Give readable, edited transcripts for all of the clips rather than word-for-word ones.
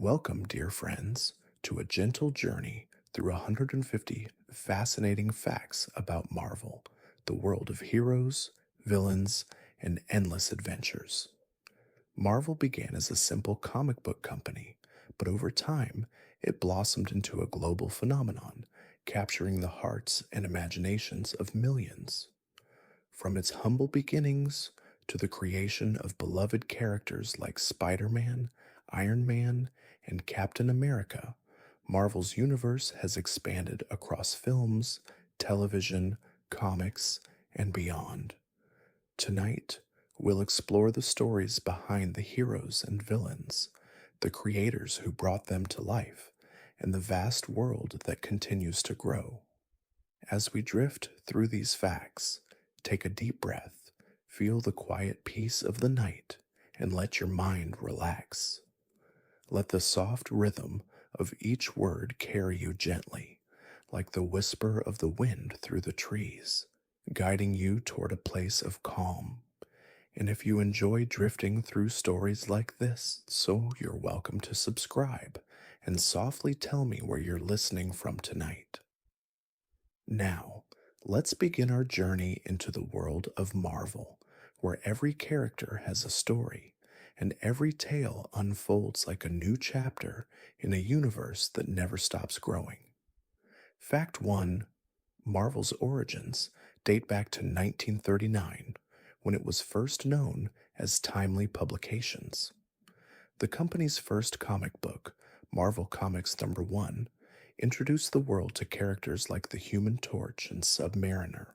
Welcome, dear friends, to a gentle journey through 150 fascinating facts about Marvel, the world of heroes, villains, and endless adventures. Marvel began as a simple comic book company, but over time, it blossomed into a global phenomenon, capturing the hearts and imaginations of millions. From its humble beginnings to the creation of beloved characters like Spider Man, Iron Man, and Captain America, Marvel's universe has expanded across films, television, comics, and beyond. Tonight, we'll explore the stories behind the heroes and villains, the creators who brought them to life, and the vast world that continues to grow. As we drift through these facts, take a deep breath, feel the quiet peace of the night, and let your mind relax. Let the soft rhythm of each word carry you gently, like the whisper of the wind through the trees, guiding you toward a place of calm. And if you enjoy drifting through stories like this, so you're welcome to subscribe and softly tell me where you're listening from tonight. Now, let's begin our journey into the world of Marvel, where every character has a story, and every tale unfolds like a new chapter in a universe that never stops growing. Fact 1: Marvel's origins date back to 1939, when it was first known as Timely Publications. The company's first comic book, Marvel Comics Number 1, introduced the world to characters like the Human Torch and Submariner,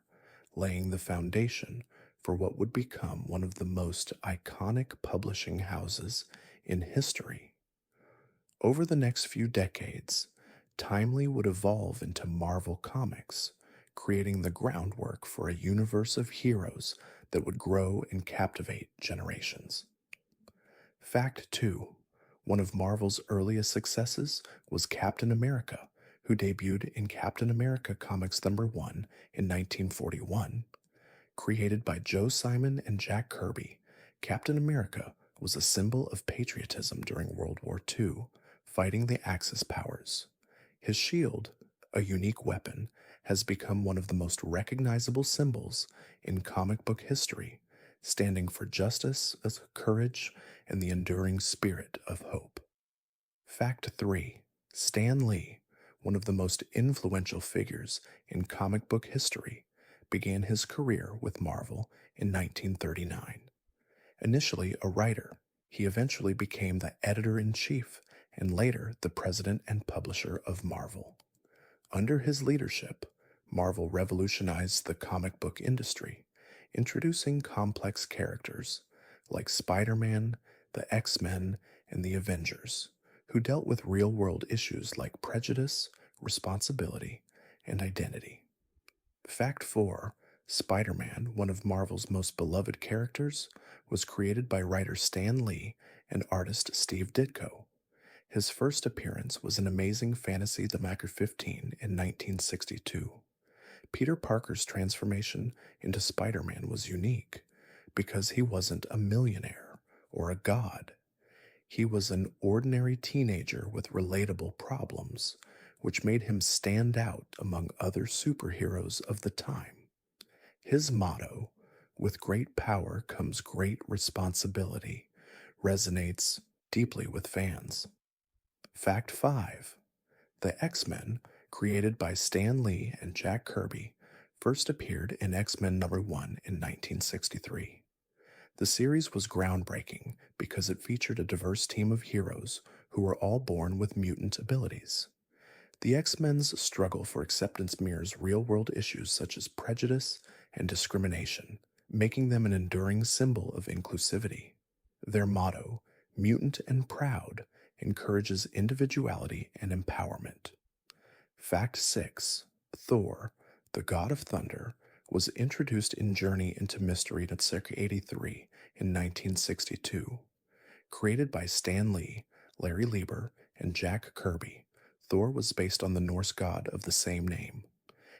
laying the foundation for what would become one of the most iconic publishing houses in history. Over the next few decades, Timely would evolve into Marvel Comics, creating the groundwork for a universe of heroes that would grow and captivate generations. Fact 2: one of Marvel's earliest successes was Captain America, who debuted in Captain America Comics Number 1 in 1941. Created by Joe Simon and Jack Kirby, Captain America was a symbol of patriotism during World War II, fighting the Axis powers. His shield, a unique weapon, has become one of the most recognizable symbols in comic book history, standing for justice, courage, and the enduring spirit of hope. Fact 3: Stan Lee, one of the most influential figures in comic book history, began his career with Marvel in 1939. Initially a writer, he eventually became the editor-in-chief and later the president and publisher of Marvel. Under his leadership, Marvel revolutionized the comic book industry, introducing complex characters like Spider Man, the X-Men, and the Avengers, who dealt with real world issues like prejudice, responsibility, and identity. Fact 4: Spider Man, one of Marvel's most beloved characters, was created by writer Stan Lee and artist Steve Ditko. His first appearance was in Amazing Fantasy Number 15 in 1962. Peter Parker's transformation into Spider Man was unique because he wasn't a millionaire or a god. He was an ordinary teenager with relatable problems, which made him stand out among other superheroes of the time. His motto, "With great power comes great responsibility," resonates deeply with fans. Fact 5: the X-Men, created by Stan Lee and Jack Kirby, first appeared in X-Men Number 1 in 1963. The series was groundbreaking because it featured a diverse team of heroes who were all born with mutant abilities. The X-Men's struggle for acceptance mirrors real-world issues such as prejudice and discrimination, making them an enduring symbol of inclusivity. Their motto, "Mutant and Proud," encourages individuality and empowerment. Fact 6: Thor, the god of thunder, was introduced in Journey into Mystery at circa 83 in 1962. Created by Stan Lee, Larry Lieber, and Jack Kirby, Thor was based on the Norse god of the same name.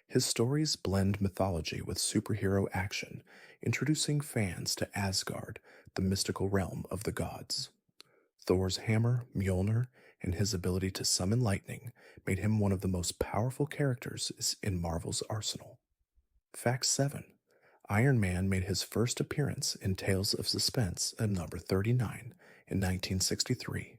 His stories blend mythology with superhero action, introducing fans to Asgard, the mystical realm of the gods. Thor's hammer, Mjolnir, and his ability to summon lightning made him one of the most powerful characters in Marvel's arsenal. Fact 7. Iron Man made his first appearance in Tales of Suspense at number 39 in 1963.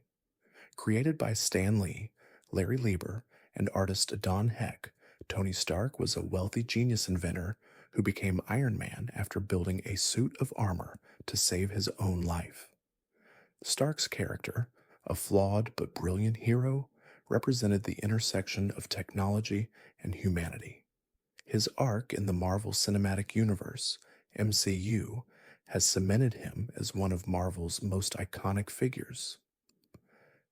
Created by Stan Lee, Larry Lieber, and artist Don Heck, Tony Stark was a wealthy genius inventor who became Iron Man after building a suit of armor to save his own life. Stark's character, a flawed but brilliant hero, represented the intersection of technology and humanity. His arc in the Marvel Cinematic Universe, MCU, has cemented him as one of Marvel's most iconic figures.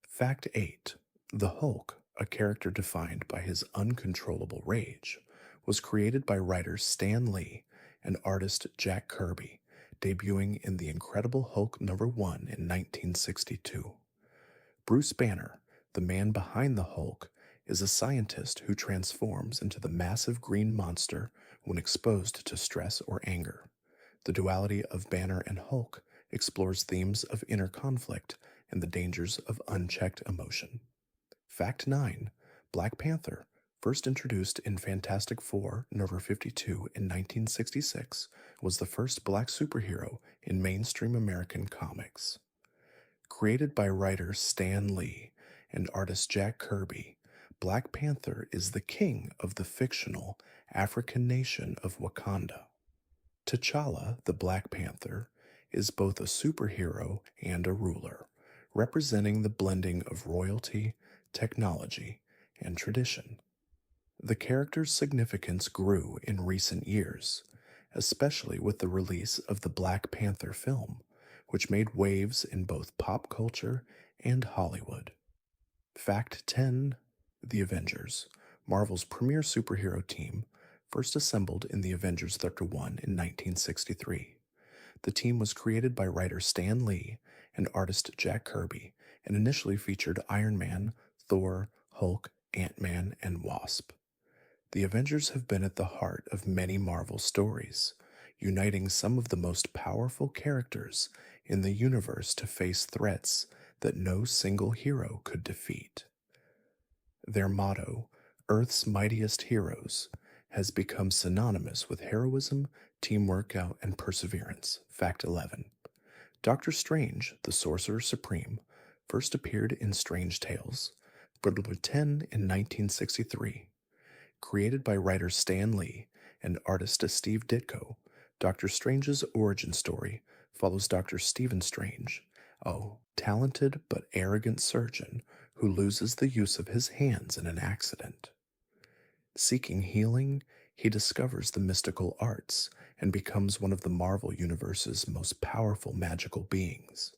Fact 8. The Hulk, a character defined by his uncontrollable rage, was created by writers Stan Lee and artist Jack Kirby, debuting in The Incredible Hulk #1 in 1962. Bruce Banner, the man behind the Hulk, is a scientist who transforms into the massive green monster when exposed to stress or anger. The duality of Banner and Hulk explores themes of inner conflict and the dangers of unchecked emotion. Fact 9. Black Panther, first introduced in Fantastic Four number 52 in 1966, was the first black superhero in mainstream American comics. Created by writer Stan Lee and artist Jack Kirby, Black Panther is the king of the fictional African nation of Wakanda. T'Challa, the Black Panther, is both a superhero and a ruler, representing the blending of royalty, technology, and tradition. The character's significance grew in recent years, especially with the release of the Black Panther film, which made waves in both pop culture and Hollywood. Fact 10. The Avengers, Marvel's premier superhero team, first assembled in the Avengers #1 in 1963. The team was created by writer Stan Lee and artist Jack Kirby and initially featured Iron Man, Thor, Hulk, Ant-Man, and Wasp. The Avengers have been at the heart of many Marvel stories, uniting some of the most powerful characters in the universe to face threats that no single hero could defeat. Their motto, Earth's Mightiest Heroes, has become synonymous with heroism, teamwork, and perseverance. Fact 11. Doctor Strange, the Sorcerer Supreme, first appeared in Strange Tales, number 10 in 1963. Created by writer Stan Lee and artist Steve Ditko, Doctor Strange's origin story follows Dr. Stephen Strange, a talented but arrogant surgeon who loses the use of his hands in an accident. Seeking healing, he discovers the mystical arts and becomes one of the Marvel Universe's most powerful magical beings.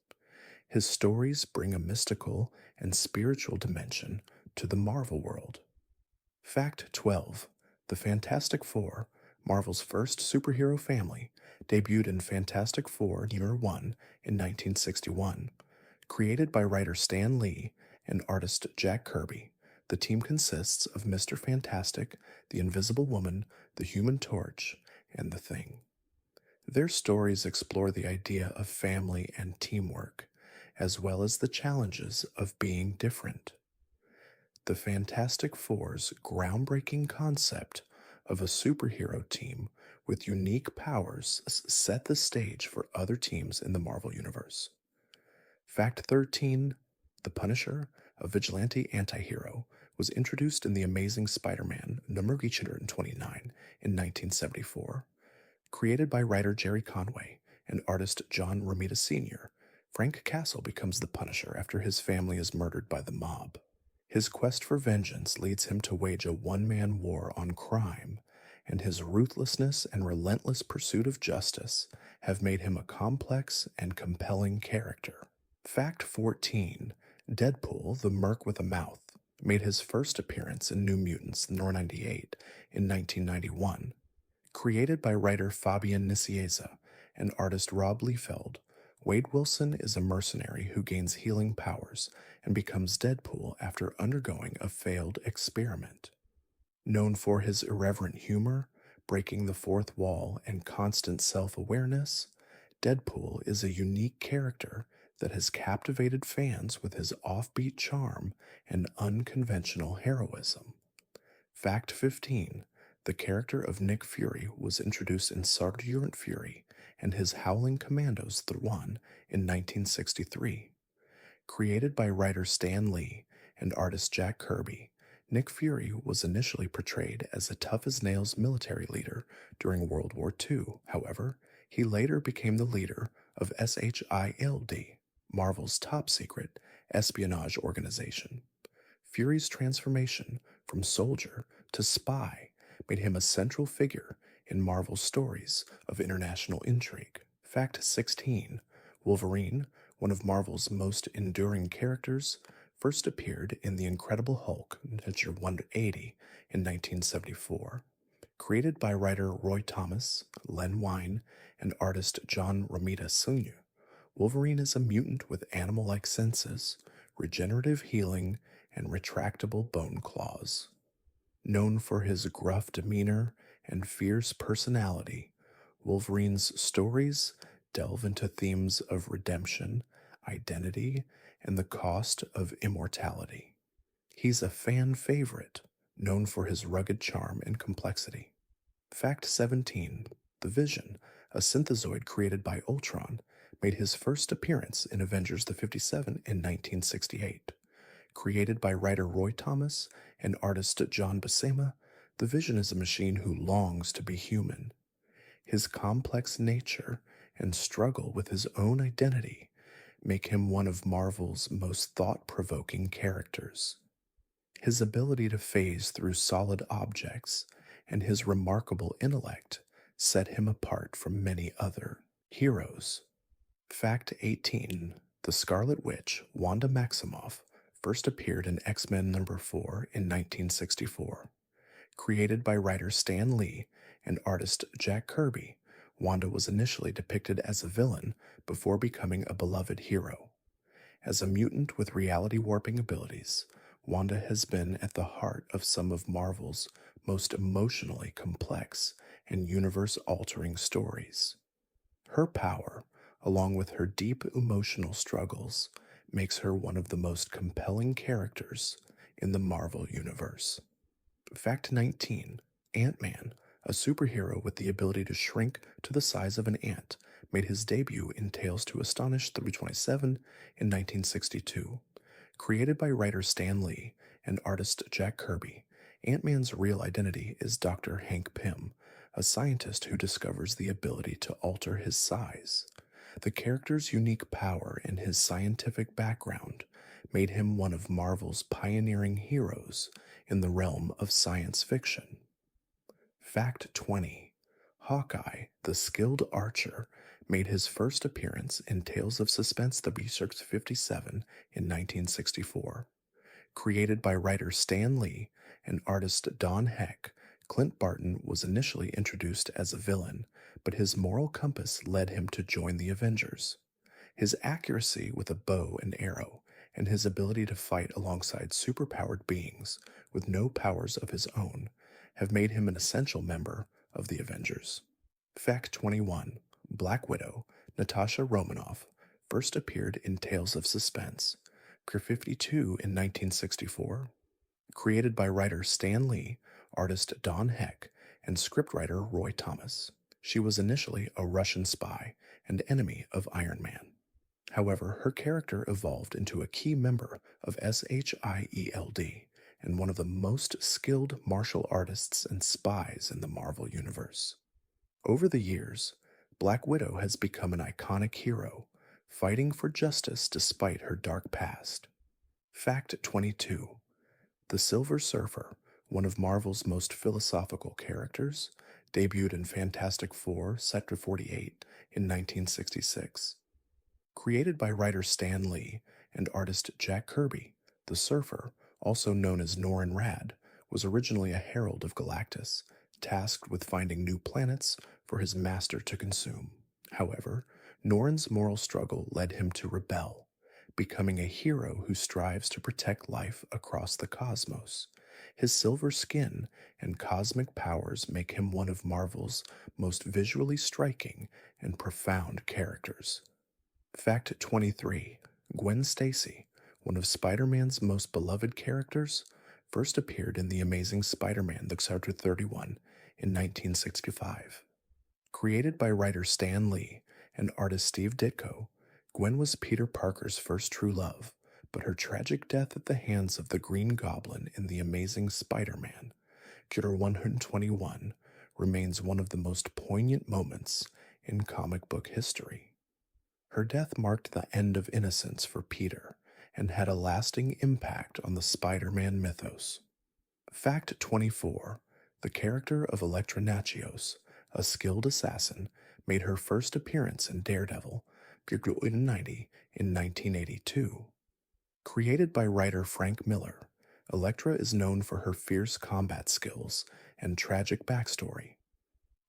His stories bring a mystical and spiritual dimension to the Marvel world. Fact 12. The Fantastic Four, Marvel's first superhero family, debuted in Fantastic Four #1 in 1961. Created by writer Stan Lee and artist Jack Kirby, the team consists of Mr. Fantastic, the Invisible Woman, the Human Torch, and the Thing. Their stories explore the idea of family and teamwork, as well as the challenges of being different. The Fantastic Four's groundbreaking concept of a superhero team with unique powers set the stage for other teams in the Marvel Universe. Fact 13. The Punisher, a vigilante antihero, was introduced in The Amazing Spider-Man number 129 in 1974. Created by writer Jerry Conway and artist John Romita Sr., Frank Castle becomes the Punisher after his family is murdered by the mob. His quest for vengeance leads him to wage a one-man war on crime, and his ruthlessness and relentless pursuit of justice have made him a complex and compelling character. Fact 14. Deadpool, the Merc with a Mouth, made his first appearance in New Mutants #98 in 1991. Created by writer Fabian Nicieza and artist Rob Liefeld, Wade Wilson is a mercenary who gains healing powers and becomes Deadpool after undergoing a failed experiment. Known for his irreverent humor, breaking the fourth wall, and constant self-awareness, Deadpool is a unique character that has captivated fans with his offbeat charm and unconventional heroism. Fact 15. The character of Nick Fury was introduced in Sergeant Fury and his Howling Commandos 1 in 1963. Created by writer Stan Lee and artist Jack Kirby, Nick Fury was initially portrayed as a tough as nails military leader during World War II. However, he later became the leader of SHIELD, Marvel's top secret espionage organization. Fury's transformation from soldier to spy made him a central figure in Marvel's stories of international intrigue. Fact 16. Wolverine, one of Marvel's most enduring characters, first appeared in The Incredible Hulk, Adventure 180, in 1974. Created by writer Roy Thomas, Len Wein, and artist John Romita Sr., Wolverine is a mutant with animal like senses, regenerative healing, and retractable bone claws. Known for his gruff demeanor and fierce personality, Wolverine's stories delve into themes of redemption, identity, and the cost of immortality. He's a fan favorite, known for his rugged charm and complexity. Fact 17. The Vision, a synthezoid created by Ultron, made his first appearance in Avengers the 57 in 1968. Created by writer Roy Thomas and artist John Buscema, the Vision is a machine who longs to be human. His complex nature and struggle with his own identity make him one of Marvel's most thought-provoking characters. His ability to phase through solid objects and his remarkable intellect set him apart from many other heroes. Fact 18. The Scarlet Witch, Wanda Maximoff, first appeared in X-Men number 4 in 1964. Created by writer Stan Lee and artist Jack Kirby, Wanda was initially depicted as a villain before becoming a beloved hero. As a mutant with reality warping abilities, Wanda has been at the heart of some of Marvel's most emotionally complex and universe-altering stories. Her power, along with her deep emotional struggles, makes her one of the most compelling characters in the Marvel Universe. Fact 19. Ant-Man, a superhero with the ability to shrink to the size of an ant, made his debut in Tales to Astonish 327 in 1962. Created by writer Stan Lee and artist Jack Kirby, Ant-Man's real identity is Dr. Hank Pym, a scientist who discovers the ability to alter his size. The character's unique power and his scientific background made him one of Marvel's pioneering heroes in the realm of science fiction. Fact 20. Hawkeye, the skilled archer, made his first appearance in Tales of Suspense The Research 57 in 1964. Created by writer Stan Lee and artist Don Heck, Clint Barton was initially introduced as a villain, but his moral compass led him to join the Avengers. His accuracy with a bow and arrow, and his ability to fight alongside superpowered beings with no powers of his own, have made him an essential member of the Avengers. Fact 21. Black Widow, Natasha Romanoff, first appeared in Tales of Suspense, Cure 52 in 1964. Created by writer Stan Lee, artist Don Heck, and scriptwriter Roy Thomas. She was initially a Russian spy and enemy of Iron Man. However, her character evolved into a key member of SHIELD and one of the most skilled martial artists and spies in the Marvel Universe. Over the years, Black Widow has become an iconic hero, fighting for justice despite her dark past. Fact 22. The Silver Surfer, one of Marvel's most philosophical characters, debuted in Fantastic Four Sector 48 in 1966. Created by writer Stan Lee and artist Jack Kirby, the Surfer, also known as Norrin Radd, was originally a herald of Galactus, tasked with finding new planets for his master to consume. However, Norrin's moral struggle led him to rebel, becoming a hero who strives to protect life across the cosmos. His silver skin and cosmic powers make him one of Marvel's most visually striking and profound characters. Fact 23. Gwen Stacy, one of Spider-Man's most beloved characters, first appeared in The Amazing Spider-Man The Chapter 31 in 1965. Created by writer Stan Lee and artist Steve Ditko, Gwen was Peter Parker's first true love, but her tragic death at the hands of the Green Goblin in The Amazing Spider-Man, Cure 121, remains one of the most poignant moments in comic book history. Her death marked the end of innocence for Peter and had a lasting impact on the Spider-Man mythos. Fact 24. The character of Elektra Natchios, a skilled assassin, made her first appearance in Daredevil, February 90 in 1982. Created by writer Frank Miller, Elektra is known for her fierce combat skills and tragic backstory.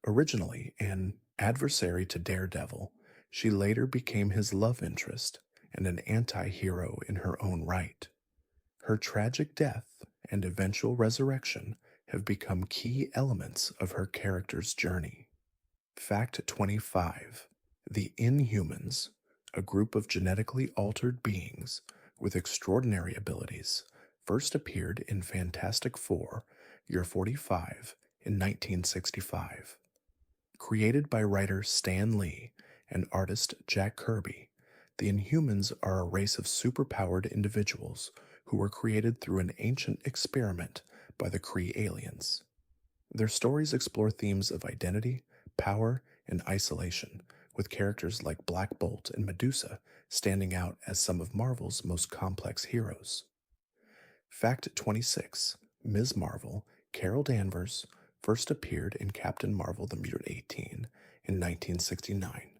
Originally an adversary to Daredevil, she later became his love interest and an anti-hero in her own right. Her tragic death and eventual resurrection have become key elements of her character's journey. Fact 25. The Inhumans, a group of genetically altered beings with extraordinary abilities, first appeared in Fantastic Four, Year 45, in 1965. Created by writer Stan Lee and artist Jack Kirby, the Inhumans are a race of superpowered individuals who were created through an ancient experiment by the Kree aliens. Their stories explore themes of identity, power, and isolation, with characters like Black Bolt and Medusa standing out as some of Marvel's most complex heroes. Fact 26. Ms. Marvel, Carol Danvers, first appeared in Captain Marvel the Mutant 18 in 1969.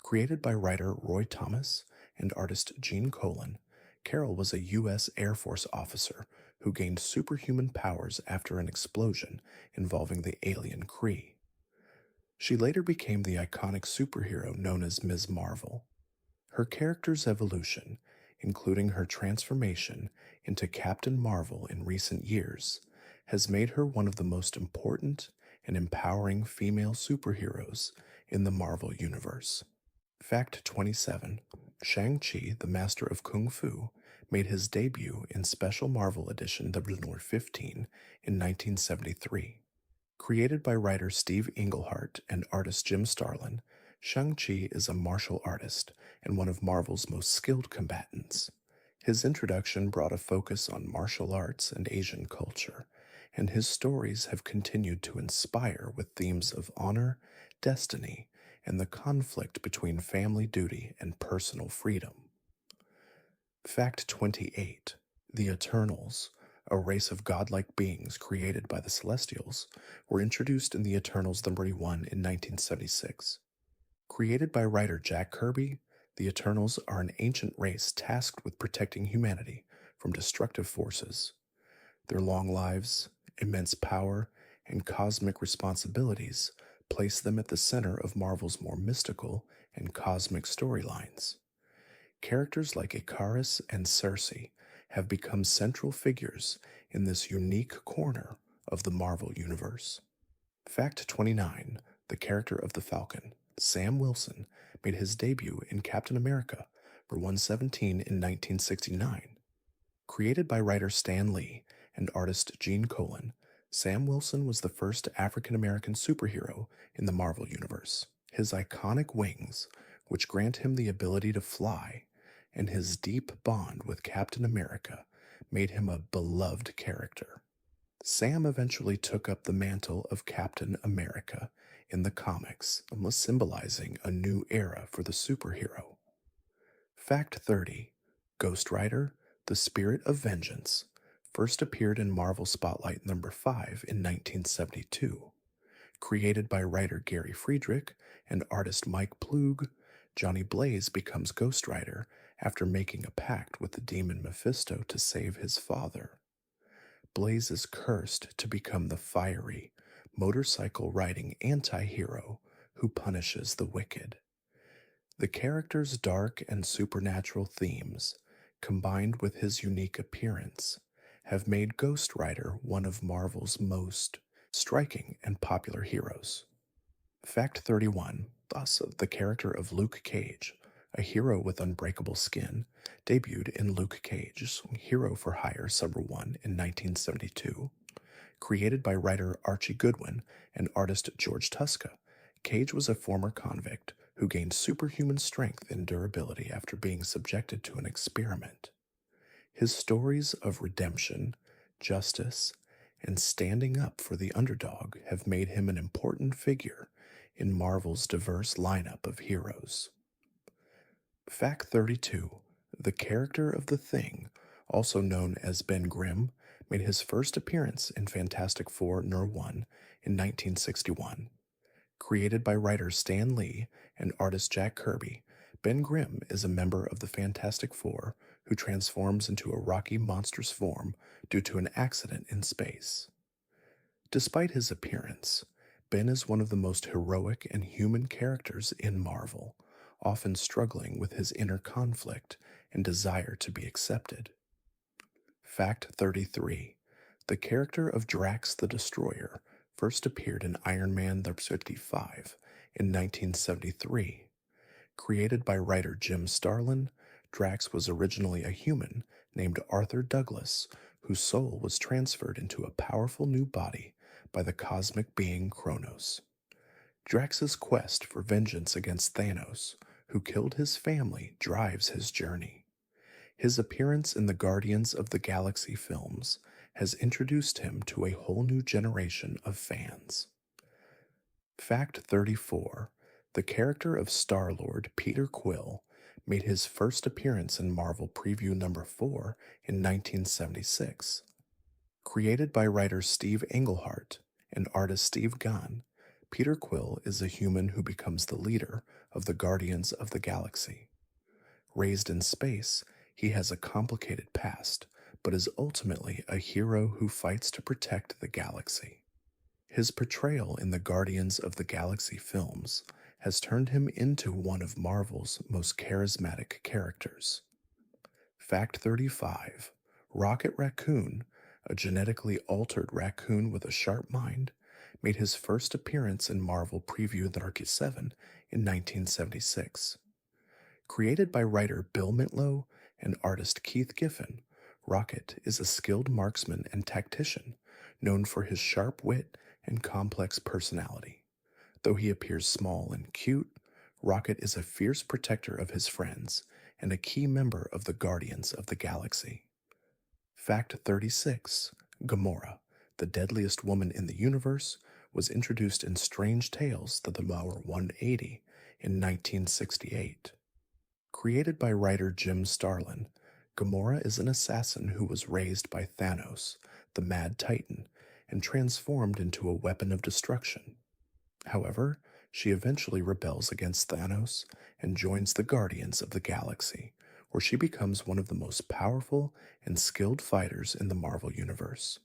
Created by writer Roy Thomas and artist Gene Colan, Carol was a U.S. Air Force officer who gained superhuman powers after an explosion involving the alien Kree. She later became the iconic superhero known as Ms. Marvel. Her character's evolution, including her transformation into Captain Marvel in recent years, has made her one of the most important and empowering female superheroes in the Marvel Universe. Fact 27. Shang-Chi, the Master of Kung Fu, made his debut in Special Marvel Edition Number 15 in 1973. Created by writer Steve Englehart and artist Jim Starlin, Shang-Chi is a martial artist and one of Marvel's most skilled combatants. His introduction brought a focus on martial arts and Asian culture, and his stories have continued to inspire with themes of honor, destiny, and the conflict between family duty and personal freedom. Fact 28. The Eternals, a race of godlike beings created by the Celestials, were introduced in the Eternals number 1 in 1976. Created by writer Jack Kirby, the Eternals are an ancient race tasked with protecting humanity from destructive forces. Their long lives, immense power, and cosmic responsibilities place them at the center of Marvel's more mystical and cosmic storylines. Characters like Ikaris and Cersei have become central figures in this unique corner of the Marvel Universe. Fact 29. The character of the Falcon, Sam Wilson, made his debut in Captain America for 117 in 1969. Created by writer Stan Lee and artist Gene Colan, Sam Wilson was the first African-American superhero in the Marvel Universe. His iconic wings, which grant him the ability to fly, and his deep bond with Captain America made him a beloved character. Sam eventually took up the mantle of Captain America in the comics, symbolizing a new era for the superhero. Fact 30. Ghost Rider, the Spirit of Vengeance, first appeared in Marvel Spotlight number 5 in 1972. Created by writer Gary Friedrich and artist Mike Ploog, Johnny Blaze becomes Ghost Rider after making a pact with the demon Mephisto to save his father. Blaze is cursed to become the fiery, motorcycle-riding anti-hero who punishes the wicked. The character's dark and supernatural themes, combined with his unique appearance, have made Ghost Rider one of Marvel's most striking and popular heroes. Fact 31. Thus, the character of Luke Cage, a hero with unbreakable skin, debuted in Luke Cage's Hero for Hire #1 in 1972. Created by writer Archie Goodwin and artist George Tuska, Cage was a former convict who gained superhuman strength and durability after being subjected to an experiment. His stories of redemption, justice, and standing up for the underdog have made him an important figure in Marvel's diverse lineup of heroes. Fact 32. The character of the Thing, also known as Ben Grimm, made his first appearance in Fantastic Four #1 in 1961. Created by writer Stan Lee and artist Jack Kirby, Ben Grimm is a member of the Fantastic Four who transforms into a rocky, monstrous form due to an accident in space. Despite his appearance, Ben is one of the most heroic and human characters in Marvel, often struggling with his inner conflict and desire to be accepted. Fact 33. The character of Drax the Destroyer first appeared in Iron Man #55 in 1973. Created by writer Jim Starlin, Drax was originally a human named Arthur Douglas, whose soul was transferred into a powerful new body by the cosmic being Kronos. Drax's quest for vengeance against Thanos, who killed his family, drives his journey. His appearance in the Guardians of the Galaxy films has introduced him to a whole new generation of fans. Fact 34. The character of Star-Lord Peter Quill made his first appearance in Marvel Preview #4 in 1976. Created by writer Steve Englehart and artist Steve Gunn, Peter Quill is a human who becomes the leader of the Guardians of the Galaxy. Raised in space, he has a complicated past, but is ultimately a hero who fights to protect the galaxy. His portrayal in the Guardians of the Galaxy films has turned him into one of Marvel's most charismatic characters. Fact 35. Rocket Raccoon, a genetically altered raccoon with a sharp mind, made his first appearance in Marvel Preview #7 in 1976. Created by writer Bill Mintlow and artist Keith Giffen, Rocket is a skilled marksman and tactician known for his sharp wit and complex personality. Though he appears small and cute, Rocket is a fierce protector of his friends and a key member of the Guardians of the Galaxy. Fact 36. Gamora, the deadliest woman in the universe, was introduced in Strange Tales #180 in 1968. Created by writer Jim Starlin, Gamora is an assassin who was raised by Thanos, the Mad Titan, and transformed into a weapon of destruction. However, she eventually rebels against Thanos and joins the Guardians of the Galaxy, where she becomes one of the most powerful and skilled fighters in the Marvel Universe.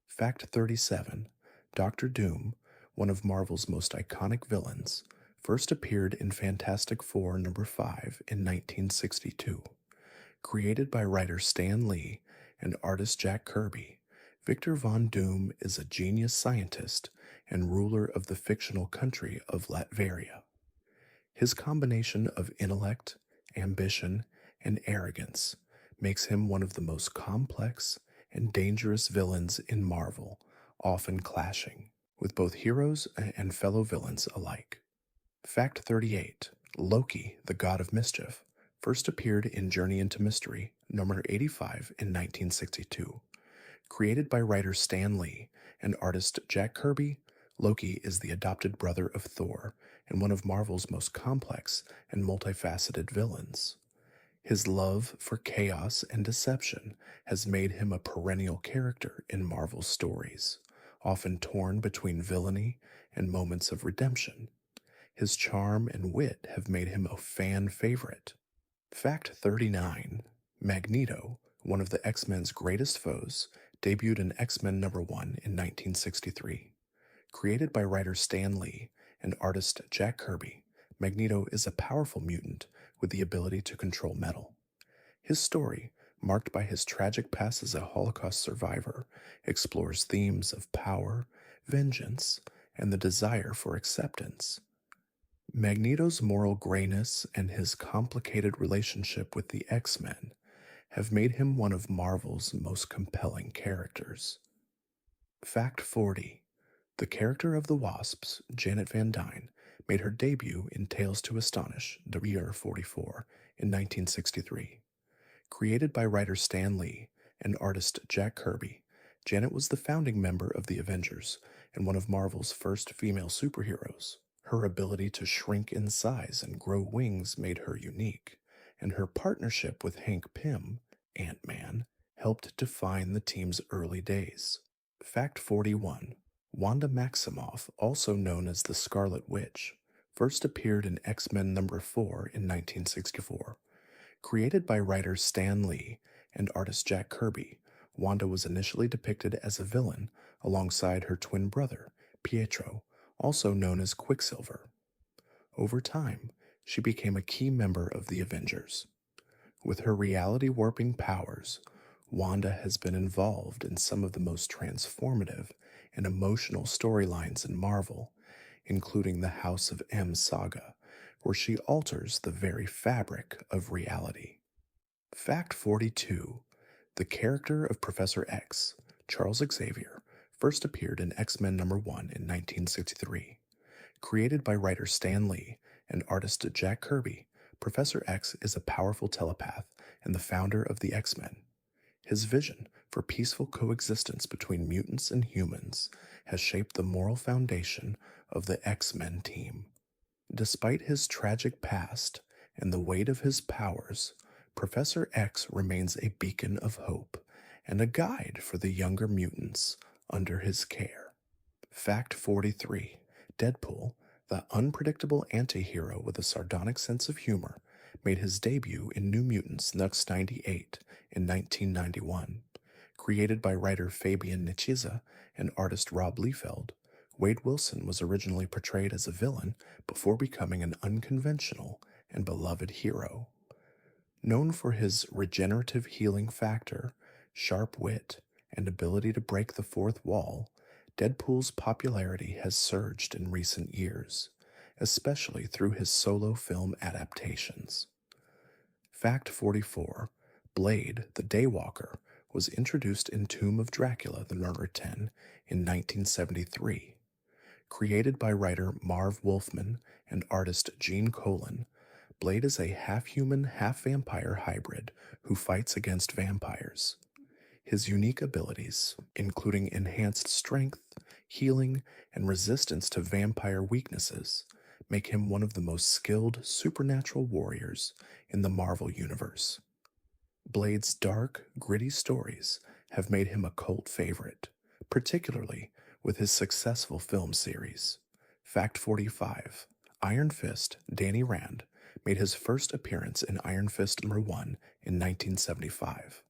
Fact 37. Doctor Doom, one of Marvel's most iconic villains, first appeared in Fantastic Four #5 in 1962. Created by writer Stan Lee and artist Jack Kirby, Victor Von Doom is a genius scientist and ruler of the fictional country of Latveria. His combination of intellect, ambition, and arrogance makes him one of the most complex and dangerous villains in Marvel, often clashing with both heroes and fellow villains alike. Fact 38. Loki, the God of Mischief, first appeared in Journey into Mystery, #85 in 1962. Created by writer Stan Lee and artist Jack Kirby, Loki is the adopted brother of Thor and one of Marvel's most complex and multifaceted villains. His love for chaos and deception has made him a perennial character in Marvel's stories, often torn between villainy and moments of redemption. His charm and wit have made him a fan favorite. Fact 39. Magneto, one of the X-Men's greatest foes, debuted in X-Men #1 in 1963. Created by writer Stan Lee and artist Jack Kirby, Magneto is a powerful mutant with the ability to control metal. His story, marked by his tragic past as a Holocaust survivor, explores themes of power, vengeance, and the desire for acceptance. Magneto's moral grayness and his complicated relationship with the X-Men have made him one of Marvel's most compelling characters. Fact 40. The character of the Wasps, Janet Van Dyne, made her debut in Tales to Astonish, the year 44, in 1963. Created by writer Stan Lee and artist Jack Kirby, Janet was the founding member of the Avengers and one of Marvel's first female superheroes. Her ability to shrink in size and grow wings made her unique, and her partnership with Hank Pym, Ant-Man, helped define the team's early days. Fact 41. Wanda Maximoff, also known as the Scarlet Witch, first appeared in X-Men number 4 in 1964. Created by writer Stan Lee and artist Jack Kirby, Wanda was initially depicted as a villain alongside her twin brother, Pietro, also known as Quicksilver. Over time, she became a key member of the Avengers. With her reality warping powers, Wanda has been involved in some of the most transformative and emotional storylines in Marvel, including the House of M saga, where she alters the very fabric of reality. Fact 42. The character of Professor X, Charles Xavier, first appeared in X-Men number 1 in 1963. Created by writer Stan Lee and artist Jack Kirby, Professor X is a powerful telepath and the founder of the X-Men. His vision for peaceful coexistence between mutants and humans has shaped the moral foundation of the X-Men team. Despite his tragic past and the weight of his powers, Professor X remains a beacon of hope and a guide for the younger mutants under his care. Fact 43. Deadpool, the unpredictable anti-hero with a sardonic sense of humor, made his debut in New Mutants Nux 98 in 1991. Created by writer Fabian Nicieza and artist Rob Liefeld, Wade Wilson was originally portrayed as a villain before becoming an unconventional and beloved hero. Known for his regenerative healing factor, sharp wit, and ability to break the fourth wall, Deadpool's popularity has surged in recent years, especially through his solo film adaptations. Fact 44. Blade, the Daywalker, was introduced in Tomb of Dracula, the Murder 10 in 1973. Created by writer Marv Wolfman and artist Gene Colan, Blade is a half-human, half-vampire hybrid who fights against vampires. His unique abilities, including enhanced strength, healing, and resistance to vampire weaknesses, make him one of the most skilled supernatural warriors in the Marvel Universe. Blade's dark, gritty stories have made him a cult favorite, particularly with his successful film series. Fact 45. Iron Fist, Danny Rand, made his first appearance in Iron Fist number 1 in 1975.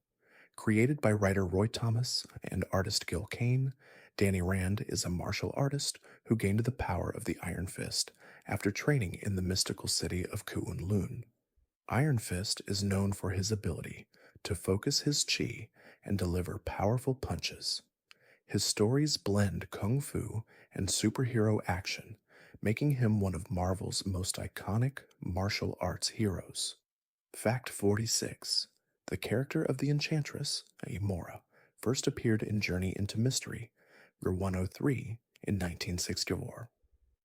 Created by writer Roy Thomas and artist Gil Kane, Danny Rand is a martial artist who gained the power of the Iron Fist after training in the mystical city of Kunlun. Iron Fist is known for his ability to focus his chi and deliver powerful punches. His stories blend kung fu and superhero action, making him one of Marvel's most iconic martial arts heroes. Fact 46. The character of the Enchantress, Amora, first appeared in Journey into Mystery, year 103, in 1964.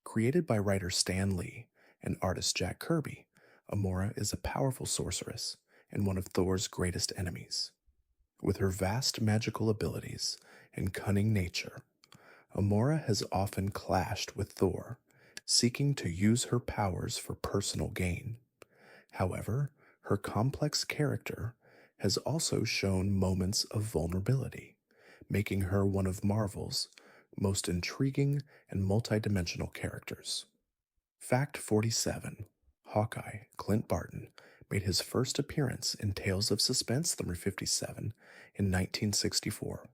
Created by writer Stan Lee and artist Jack Kirby, Amora is a powerful sorceress and one of Thor's greatest enemies. With her vast magical abilities and cunning nature, Amora has often clashed with Thor, seeking to use her powers for personal gain. However, her complex character has also shown moments of vulnerability, making her one of Marvel's most intriguing and multidimensional characters. Fact 47. Hawkeye, Clint Barton, made his first appearance in Tales of Suspense number 57 in 1964.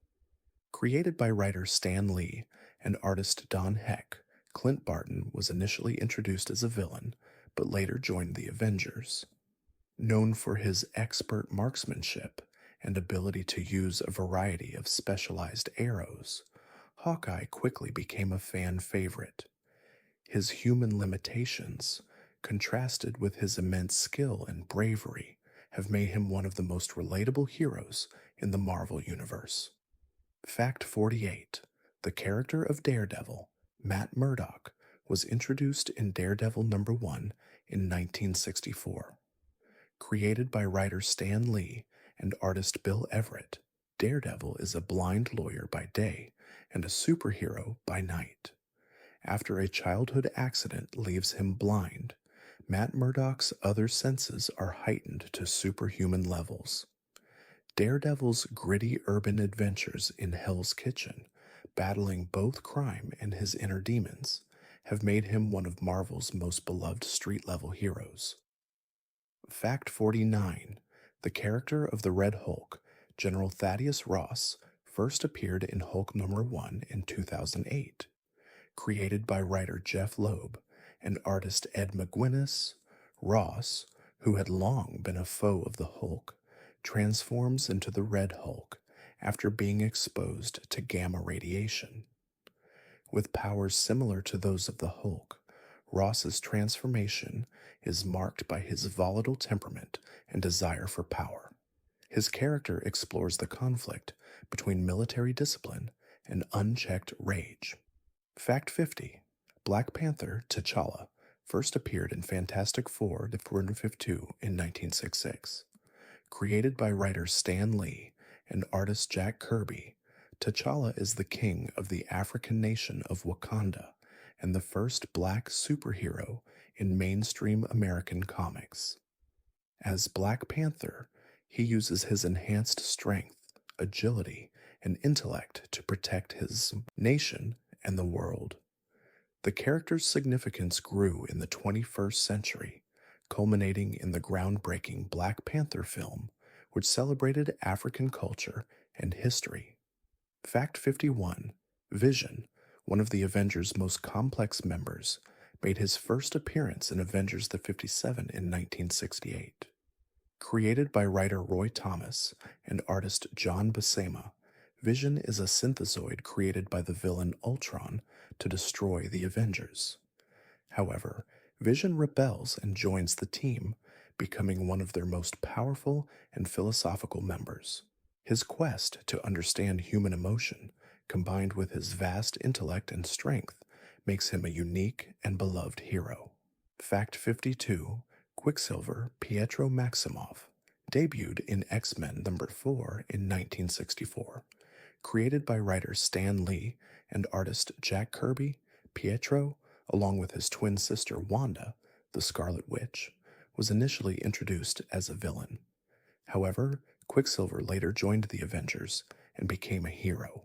Created by writer Stan Lee and artist Don Heck, Clint Barton was initially introduced as a villain, but later joined the Avengers. Known for his expert marksmanship and ability to use a variety of specialized arrows, Hawkeye quickly became a fan favorite. His human limitations, contrasted with his immense skill and bravery, have made him one of the most relatable heroes in the Marvel Universe. Fact 48. The character of Daredevil, Matt Murdock, was introduced in Daredevil number 1 in 1964. Created by writer Stan Lee and artist Bill Everett, Daredevil is a blind lawyer by day and a superhero by night. After a childhood accident leaves him blind, Matt Murdock's other senses are heightened to superhuman levels. Daredevil's gritty urban adventures in Hell's Kitchen, battling both crime and his inner demons, have made him one of Marvel's most beloved street-level heroes. Fact 49. The character of the Red Hulk, General Thaddeus Ross, first appeared in Hulk number 1 in 2008. Created by writer Jeff Loeb and artist Ed McGuinness, Ross, who had long been a foe of the Hulk, transforms into the Red Hulk after being exposed to gamma radiation. With powers similar to those of the Hulk, Ross's transformation is marked by his volatile temperament and desire for power. His character explores the conflict between military discipline and unchecked rage. Fact 50. Black Panther T'Challa first appeared in Fantastic Four 452 in 1966. Created by writer Stan Lee and artist Jack Kirby, T'Challa is the king of the African nation of Wakanda and the first black superhero in mainstream American comics. As Black Panther, he uses his enhanced strength, agility, and intellect to protect his nation and the world. The character's significance grew in the 21st century, culminating in the groundbreaking Black Panther film, which celebrated African culture and history. Fact 51. Vision, one of the Avengers' most complex members, made his first appearance in Avengers the 57 in 1968. Created by writer Roy Thomas and artist John Buscema, Vision is a synthezoid created by the villain Ultron to destroy the Avengers. However, Vision rebels and joins the team, becoming one of their most powerful and philosophical members. His quest to understand human emotion, combined with his vast intellect and strength, makes him a unique and beloved hero. Fact 52. Quicksilver Pietro Maximoff debuted in X-Men number 4 in 1964. Created by writer Stan Lee and artist Jack Kirby, Pietro, along with his twin sister Wanda, the Scarlet Witch, was initially introduced as a villain. However, Quicksilver later joined the Avengers and became a hero.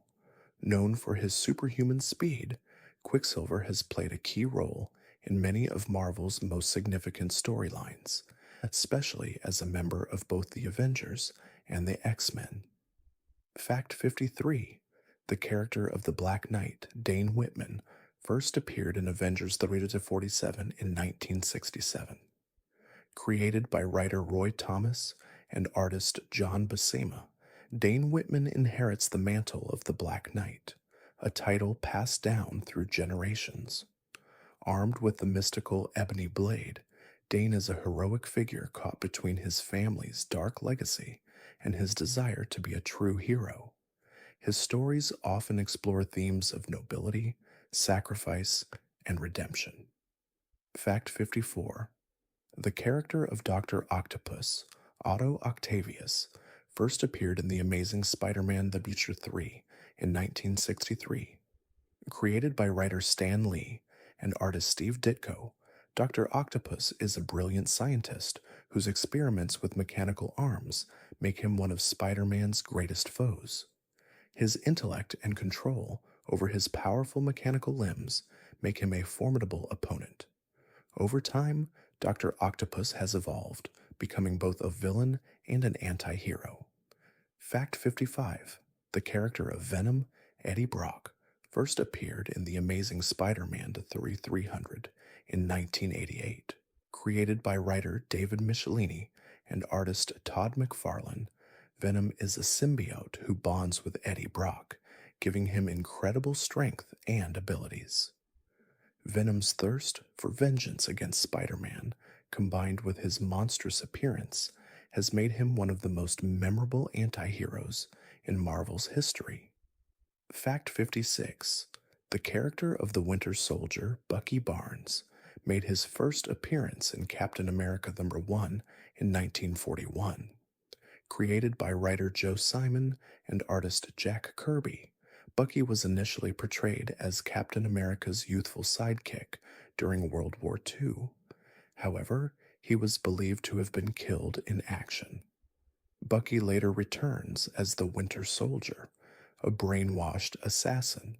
Known for his superhuman speed, Quicksilver has played a key role in many of Marvel's most significant storylines, especially as a member of both the Avengers and the X-Men. Fact 53. The character of the Black Knight, Dane Whitman, first appeared in Avengers 3-47 in 1967. Created by writer Roy Thomas and artist John Buscema, Dane Whitman inherits the mantle of the Black Knight, a title passed down through generations. Armed with the mystical ebony blade, Dane is a heroic figure caught between his family's dark legacy and his desire to be a true hero. His stories often explore themes of nobility, sacrifice, and redemption. Fact 54. The character of Dr. Octopus, Otto Octavius, first appeared in The Amazing Spider-Man The Future 3 in 1963. Created by writer Stan Lee and artist Steve Ditko, Dr. Octopus is a brilliant scientist whose experiments with mechanical arms make him one of Spider-Man's greatest foes. His intellect and control over his powerful mechanical limbs make him a formidable opponent. Over time, Dr. Octopus has evolved, becoming both a villain and an anti-hero. Fact 55. The character of Venom, Eddie Brock, first appeared in The Amazing Spider-Man 300 in 1988. Created by writer David Michelini and artist Todd McFarlane, Venom is a symbiote who bonds with Eddie Brock, giving him incredible strength and abilities. Venom's thirst for vengeance against Spider Man, combined with his monstrous appearance, has made him one of the most memorable anti heroes in Marvel's history. Fact 56. The character of the Winter Soldier, Bucky Barnes, made his first appearance in Captain America #1 in 1941. Created by writer Joe Simon and artist Jack Kirby, Bucky was initially portrayed as Captain America's youthful sidekick during World War II. However, he was believed to have been killed in action. Bucky later returns as the Winter Soldier, a brainwashed assassin.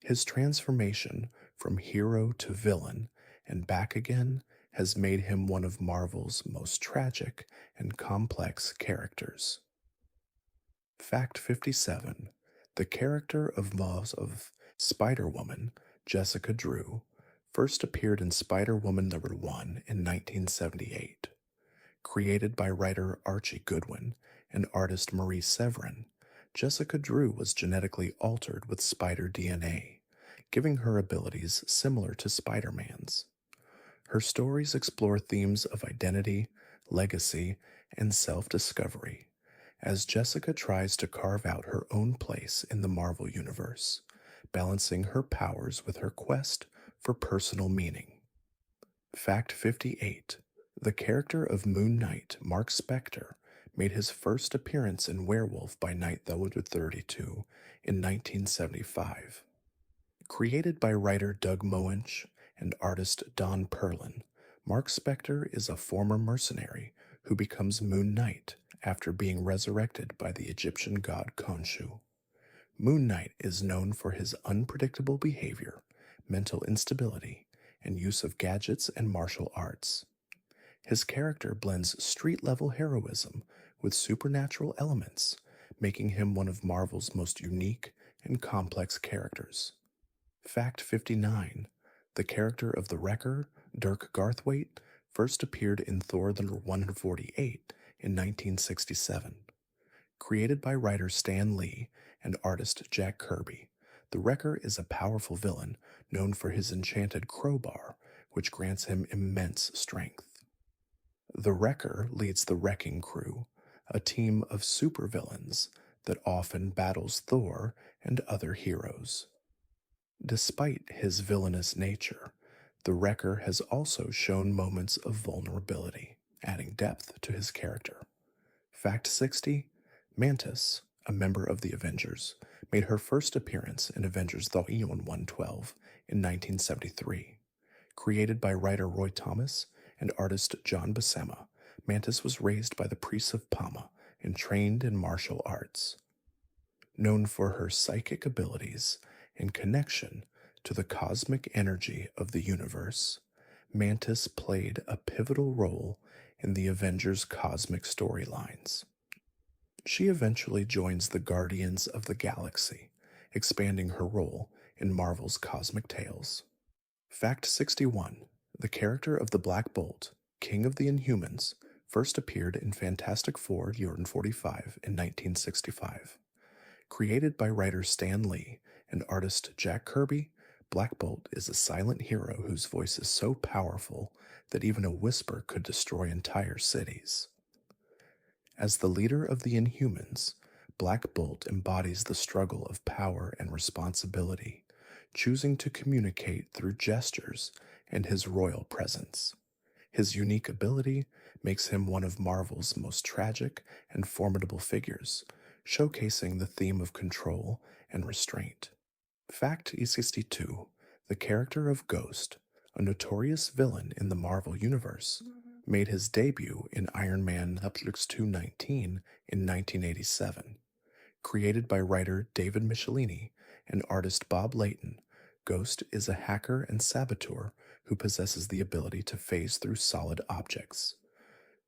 His transformation from hero to villain and back again has made him one of Marvel's most tragic and complex characters. Fact 57. The character of Spider-Woman, Jessica Drew, first appeared in Spider-Woman #1 in 1978. Created by writer Archie Goodwin and artist Marie Severin, Jessica Drew was genetically altered with spider DNA, giving her abilities similar to Spider-Man's. Her stories explore themes of identity, legacy, and self-discovery, as Jessica tries to carve out her own place in the Marvel Universe, balancing her powers with her quest for personal meaning. Fact 58. The character of Moon Knight, Mark Spector, made his first appearance in Werewolf by Night 32 in 1975. Created by writer Doug Moench and artist Don Perlin, Mark Spector is a former mercenary who becomes Moon Knight after being resurrected by the Egyptian god Khonshu. Moon Knight is known for his unpredictable behavior, mental instability, and use of gadgets and martial arts. His character blends street-level heroism with supernatural elements, making him one of Marvel's most unique and complex characters. Fact 59. The character of the Wrecker, Dirk Garthwaite, first appeared in Thor #148 in 1967. Created by writer Stan Lee and artist Jack Kirby, the Wrecker is a powerful villain known for his enchanted crowbar, which grants him immense strength. The Wrecker leads the Wrecking Crew, a team of supervillains that often battles Thor and other heroes. Despite his villainous nature, the Wrecker has also shown moments of vulnerability, adding depth to his character. Fact 60. Mantis, a member of the Avengers, made her first appearance in Avengers Volume 112 in 1973. Created by writer Roy Thomas and artist John Buscema, Mantis was raised by the priests of Pama and trained in martial arts. Known for her psychic abilities and connection to the cosmic energy of the universe, Mantis played a pivotal role in the Avengers' cosmic storylines. She eventually joins the Guardians of the Galaxy, expanding her role in Marvel's cosmic tales. Fact 61. The character of the Black Bolt, King of the Inhumans, first appeared in Fantastic Four Year 45 in 1965. Created by writer Stan Lee and artist Jack Kirby, Black Bolt is a silent hero whose voice is so powerful that even a whisper could destroy entire cities. As the leader of the Inhumans, Black Bolt embodies the struggle of power and responsibility, choosing to communicate through gestures and his royal presence. His unique ability makes him one of Marvel's most tragic and formidable figures, showcasing the theme of control and restraint. Fact 62. The character of Ghost, a notorious villain in the Marvel Universe, made his debut in Iron Man #219 in 1987. Created by writer David Michelini and artist Bob Layton, Ghost is a hacker and saboteur who possesses the ability to phase through solid objects.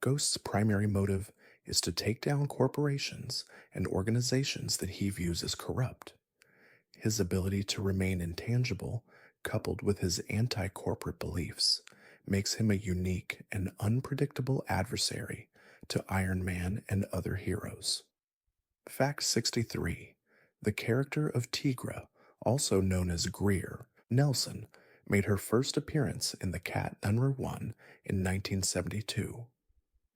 Ghost's primary motive is to take down corporations and organizations that he views as corrupt. His ability to remain intangible, coupled with his anti-corporate beliefs, makes him a unique and unpredictable adversary to Iron Man and other heroes. Fact 63. The character of Tigra, also known as Greer, Nelson, made her first appearance in The Cat #1 in 1972.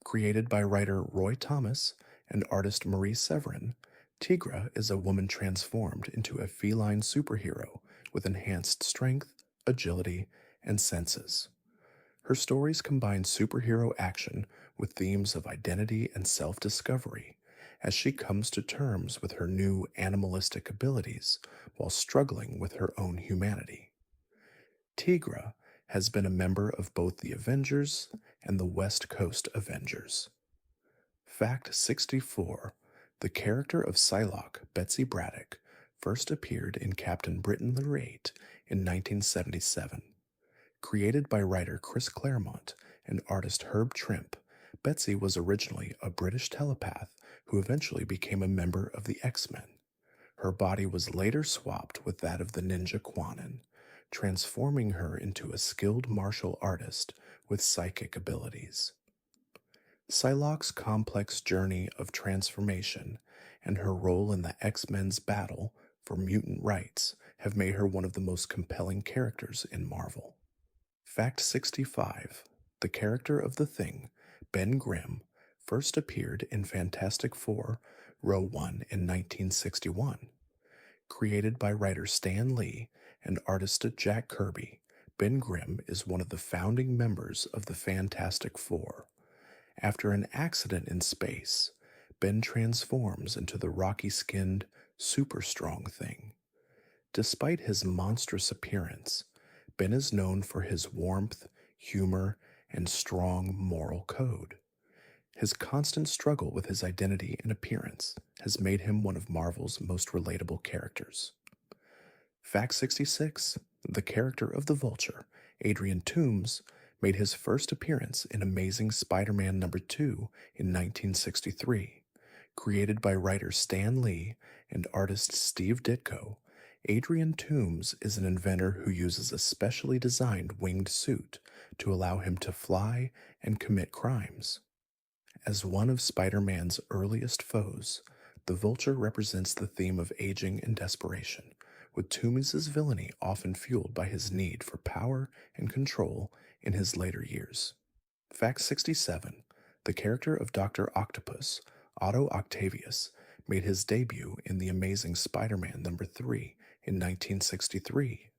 Created by writer Roy Thomas and artist Marie Severin, Tigra is a woman transformed into a feline superhero with enhanced strength, agility, and senses. Her stories combine superhero action with themes of identity and self discovery as she comes to terms with her new animalistic abilities while struggling with her own humanity. Tigra has been a member of both the Avengers and the West Coast Avengers. Fact 64. The character of Psylocke, Betsy Braddock, first appeared in Captain Britain the Great in 1977. Created by writer Chris Claremont and artist Herb Trimpe, Betsy was originally a British telepath who eventually became a member of the X-Men. Her body was later swapped with that of the ninja Quanon, transforming her into a skilled martial artist with psychic abilities. Psylocke's complex journey of transformation and her role in the X-Men's battle for mutant rights have made her one of the most compelling characters in Marvel. Fact 65. The character of the Thing, Ben Grimm, first appeared in Fantastic Four, Row 1 in 1961. Created by writer Stan Lee and artist Jack Kirby, Ben Grimm is one of the founding members of the Fantastic Four. After an accident in space, Ben transforms into the rocky-skinned, super-strong Thing. Despite his monstrous appearance, Ben is known for his warmth, humor, and strong moral code. His constant struggle with his identity and appearance has made him one of Marvel's most relatable characters. Fact 66. The character of the Vulture, Adrian Toomes, made his first appearance in Amazing Spider-Man #2 in 1963. Created by writer Stan Lee and artist Steve Ditko, Adrian Toomes is an inventor who uses a specially designed winged suit to allow him to fly and commit crimes. As one of Spider-Man's earliest foes, the Vulture represents the theme of aging and desperation, with Toomes' villainy often fueled by his need for power and control in his later years. Fact 67. The character of Dr. Octopus, Otto Octavius, made his debut in The Amazing Spider-Man #3 in 1963.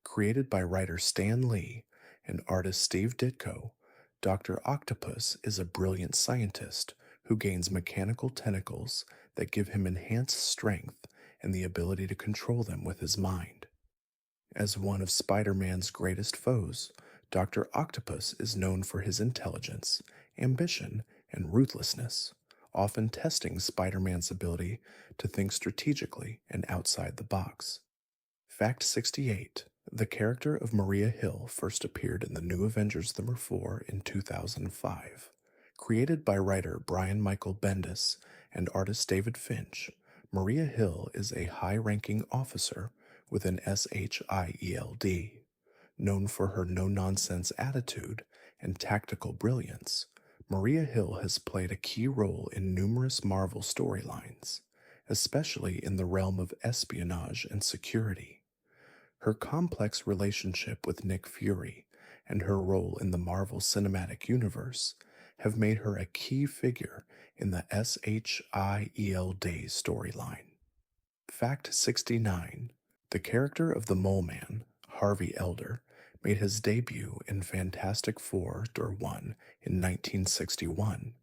Created by writer Stan Lee and artist Steve Ditko, Dr. Octopus is a brilliant scientist who gains mechanical tentacles that give him enhanced strength and the ability to control them with his mind. As one of Spider-Man's greatest foes, Dr. Octopus is known for his intelligence, ambition, and ruthlessness, often testing Spider-Man's ability to think strategically and outside the box. Fact 68. The character of Maria Hill first appeared in the New Avengers #4 in 2005. Created by writer Brian Michael Bendis and artist David Finch, Maria Hill is a high-ranking officer with an SHIELD. Known for her no-nonsense attitude and tactical brilliance, Maria Hill has played a key role in numerous Marvel storylines, especially in the realm of espionage and security. Her complex relationship with Nick Fury and her role in the Marvel Cinematic Universe have made her a key figure in the SHIELD storyline. Fact 69. The character of the Mole Man, Harvey Elder, made his debut in Fantastic Four #1 in 1961.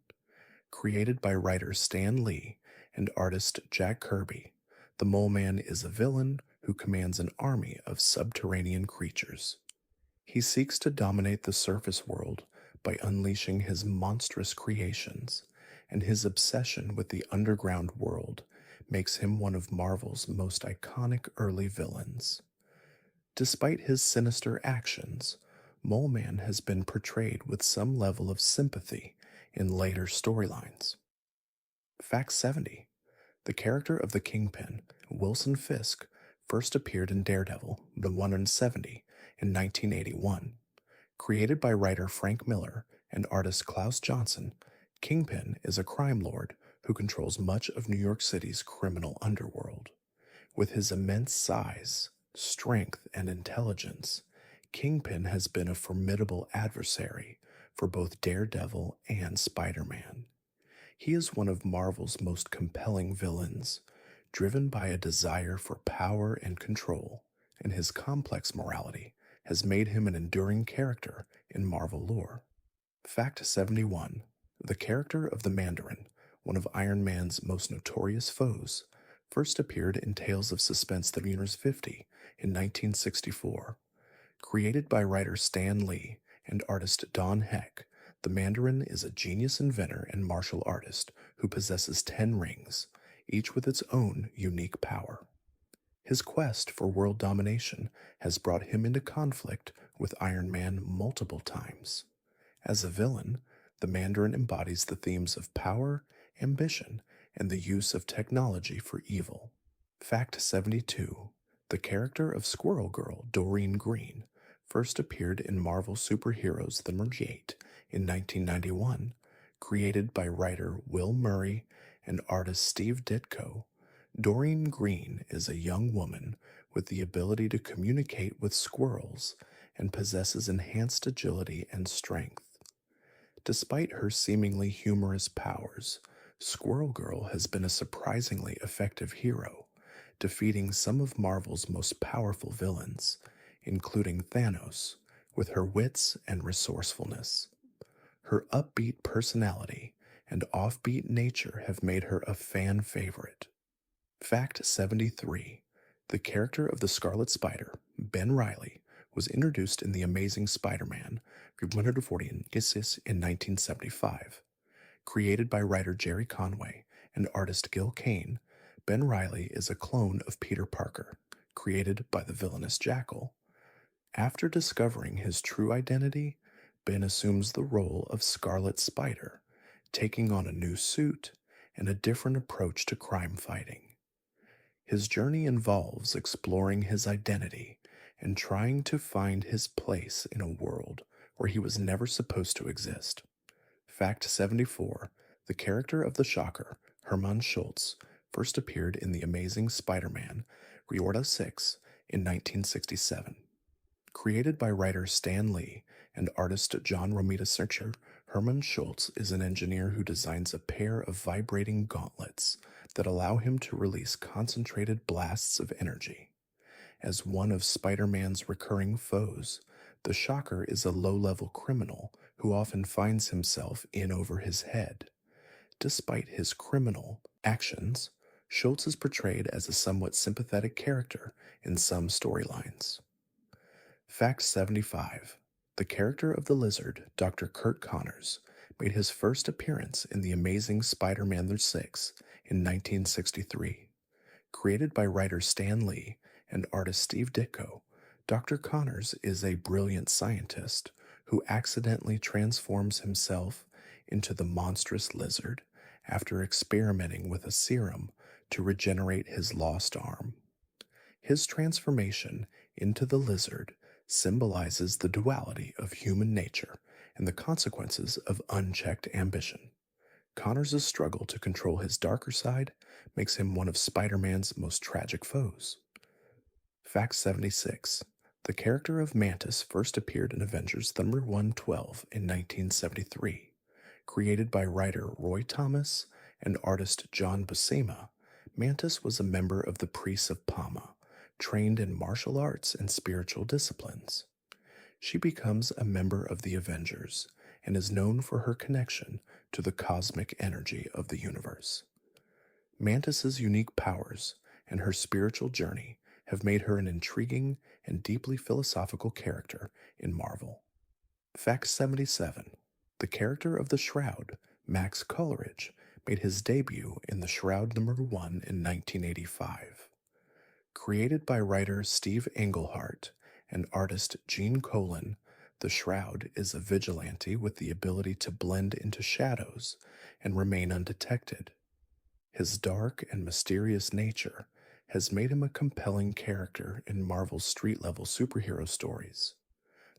Created by writer Stan Lee and artist Jack Kirby, the Mole Man is a villain who commands an army of subterranean creatures. He seeks to dominate the surface world by unleashing his monstrous creations, and his obsession with the underground world makes him one of Marvel's most iconic early villains. Despite his sinister actions, Mole Man has been portrayed with some level of sympathy in later storylines. Fact 70. The character of the Kingpin, Wilson Fisk, first appeared in Daredevil, the 170, in 1981. Created by writer Frank Miller and artist Klaus Johnson, Kingpin is a crime lord who controls much of New York City's criminal underworld. With his immense size, strength, and intelligence, Kingpin has been a formidable adversary for both Daredevil and Spider Man. He is one of Marvel's most compelling villains, driven by a desire for power and control, and his complex morality has made him an enduring character in Marvel lore. Fact 71. The character of the Mandarin, one of Iron Man's most notorious foes, first appeared in Tales of Suspense The Universe 50 in 1964. Created by writer Stan Lee and artist Don Heck, the Mandarin is a genius inventor and martial artist who possesses 10 rings, each with its own unique power. His quest for world domination has brought him into conflict with Iron Man multiple times. As a villain, the Mandarin embodies the themes of power, ambition, and the use of technology for evil. Fact 72. The character of Squirrel Girl, Doreen Green, first appeared in Marvel Superheroes The Emerge 8 in 1991, created by writer Will Murray and artist Steve Ditko. Doreen Green is a young woman with the ability to communicate with squirrels and possesses enhanced agility and strength. Despite her seemingly humorous powers, Squirrel Girl has been a surprisingly effective hero, defeating some of Marvel's most powerful villains, including Thanos, with her wits and resourcefulness. Her upbeat personality and offbeat nature have made her a fan favorite. Fact 73. The character of the Scarlet Spider, Ben Reilly, was introduced in The Amazing Spider-Man 140 in 1975. Created by writer Jerry Conway and artist Gil Kane, Ben Reilly is a clone of Peter Parker, created by the villainous Jackal. After discovering his true identity, Ben assumes the role of Scarlet Spider, taking on a new suit and a different approach to crime fighting. His journey involves exploring his identity and trying to find his place in a world where he was never supposed to exist. Fact 74. The character of the Shocker, Hermann Schultz, first appeared in The Amazing Spider-Man, Reorta 6, in 1967. Created by writer Stan Lee and artist John Romita Searcher, Hermann Schultz is an engineer who designs a pair of vibrating gauntlets that allow him to release concentrated blasts of energy. As one of Spider-Man's recurring foes, the Shocker is a low-level criminal who often finds himself in over his head. Despite his criminal actions, Schultz is portrayed as a somewhat sympathetic character in some storylines. Fact 75. The character of the Lizard, Dr. Kurt Connors, made his first appearance in The Amazing Spider-Man 6 in 1963. Created by writer Stan Lee and artist Steve Ditko, Dr. Connors is a brilliant scientist who accidentally transforms himself into the monstrous lizard after experimenting with a serum to regenerate his lost arm. His transformation into the lizard symbolizes the duality of human nature and the consequences of unchecked ambition. Connors' struggle to control his darker side makes him one of Spider-Man's most tragic foes. Fact 76. The character of Mantis first appeared in Avengers Number 112 in 1973. Created by writer Roy Thomas and artist John Buscema, Mantis was a member of the Priests of Pama, trained in martial arts and spiritual disciplines. She becomes a member of the Avengers and is known for her connection to the cosmic energy of the universe. Mantis's unique powers and her spiritual journey have made her an intriguing and deeply philosophical character in Marvel. Fact 77. The character of the Shroud, Max Coleridge, made his debut in The Shroud Number 1 in 1985. Created by writer Steve Englehart and artist Gene Colan, the Shroud is a vigilante with the ability to blend into shadows and remain undetected. His dark and mysterious nature has made him a compelling character in Marvel's street-level superhero stories.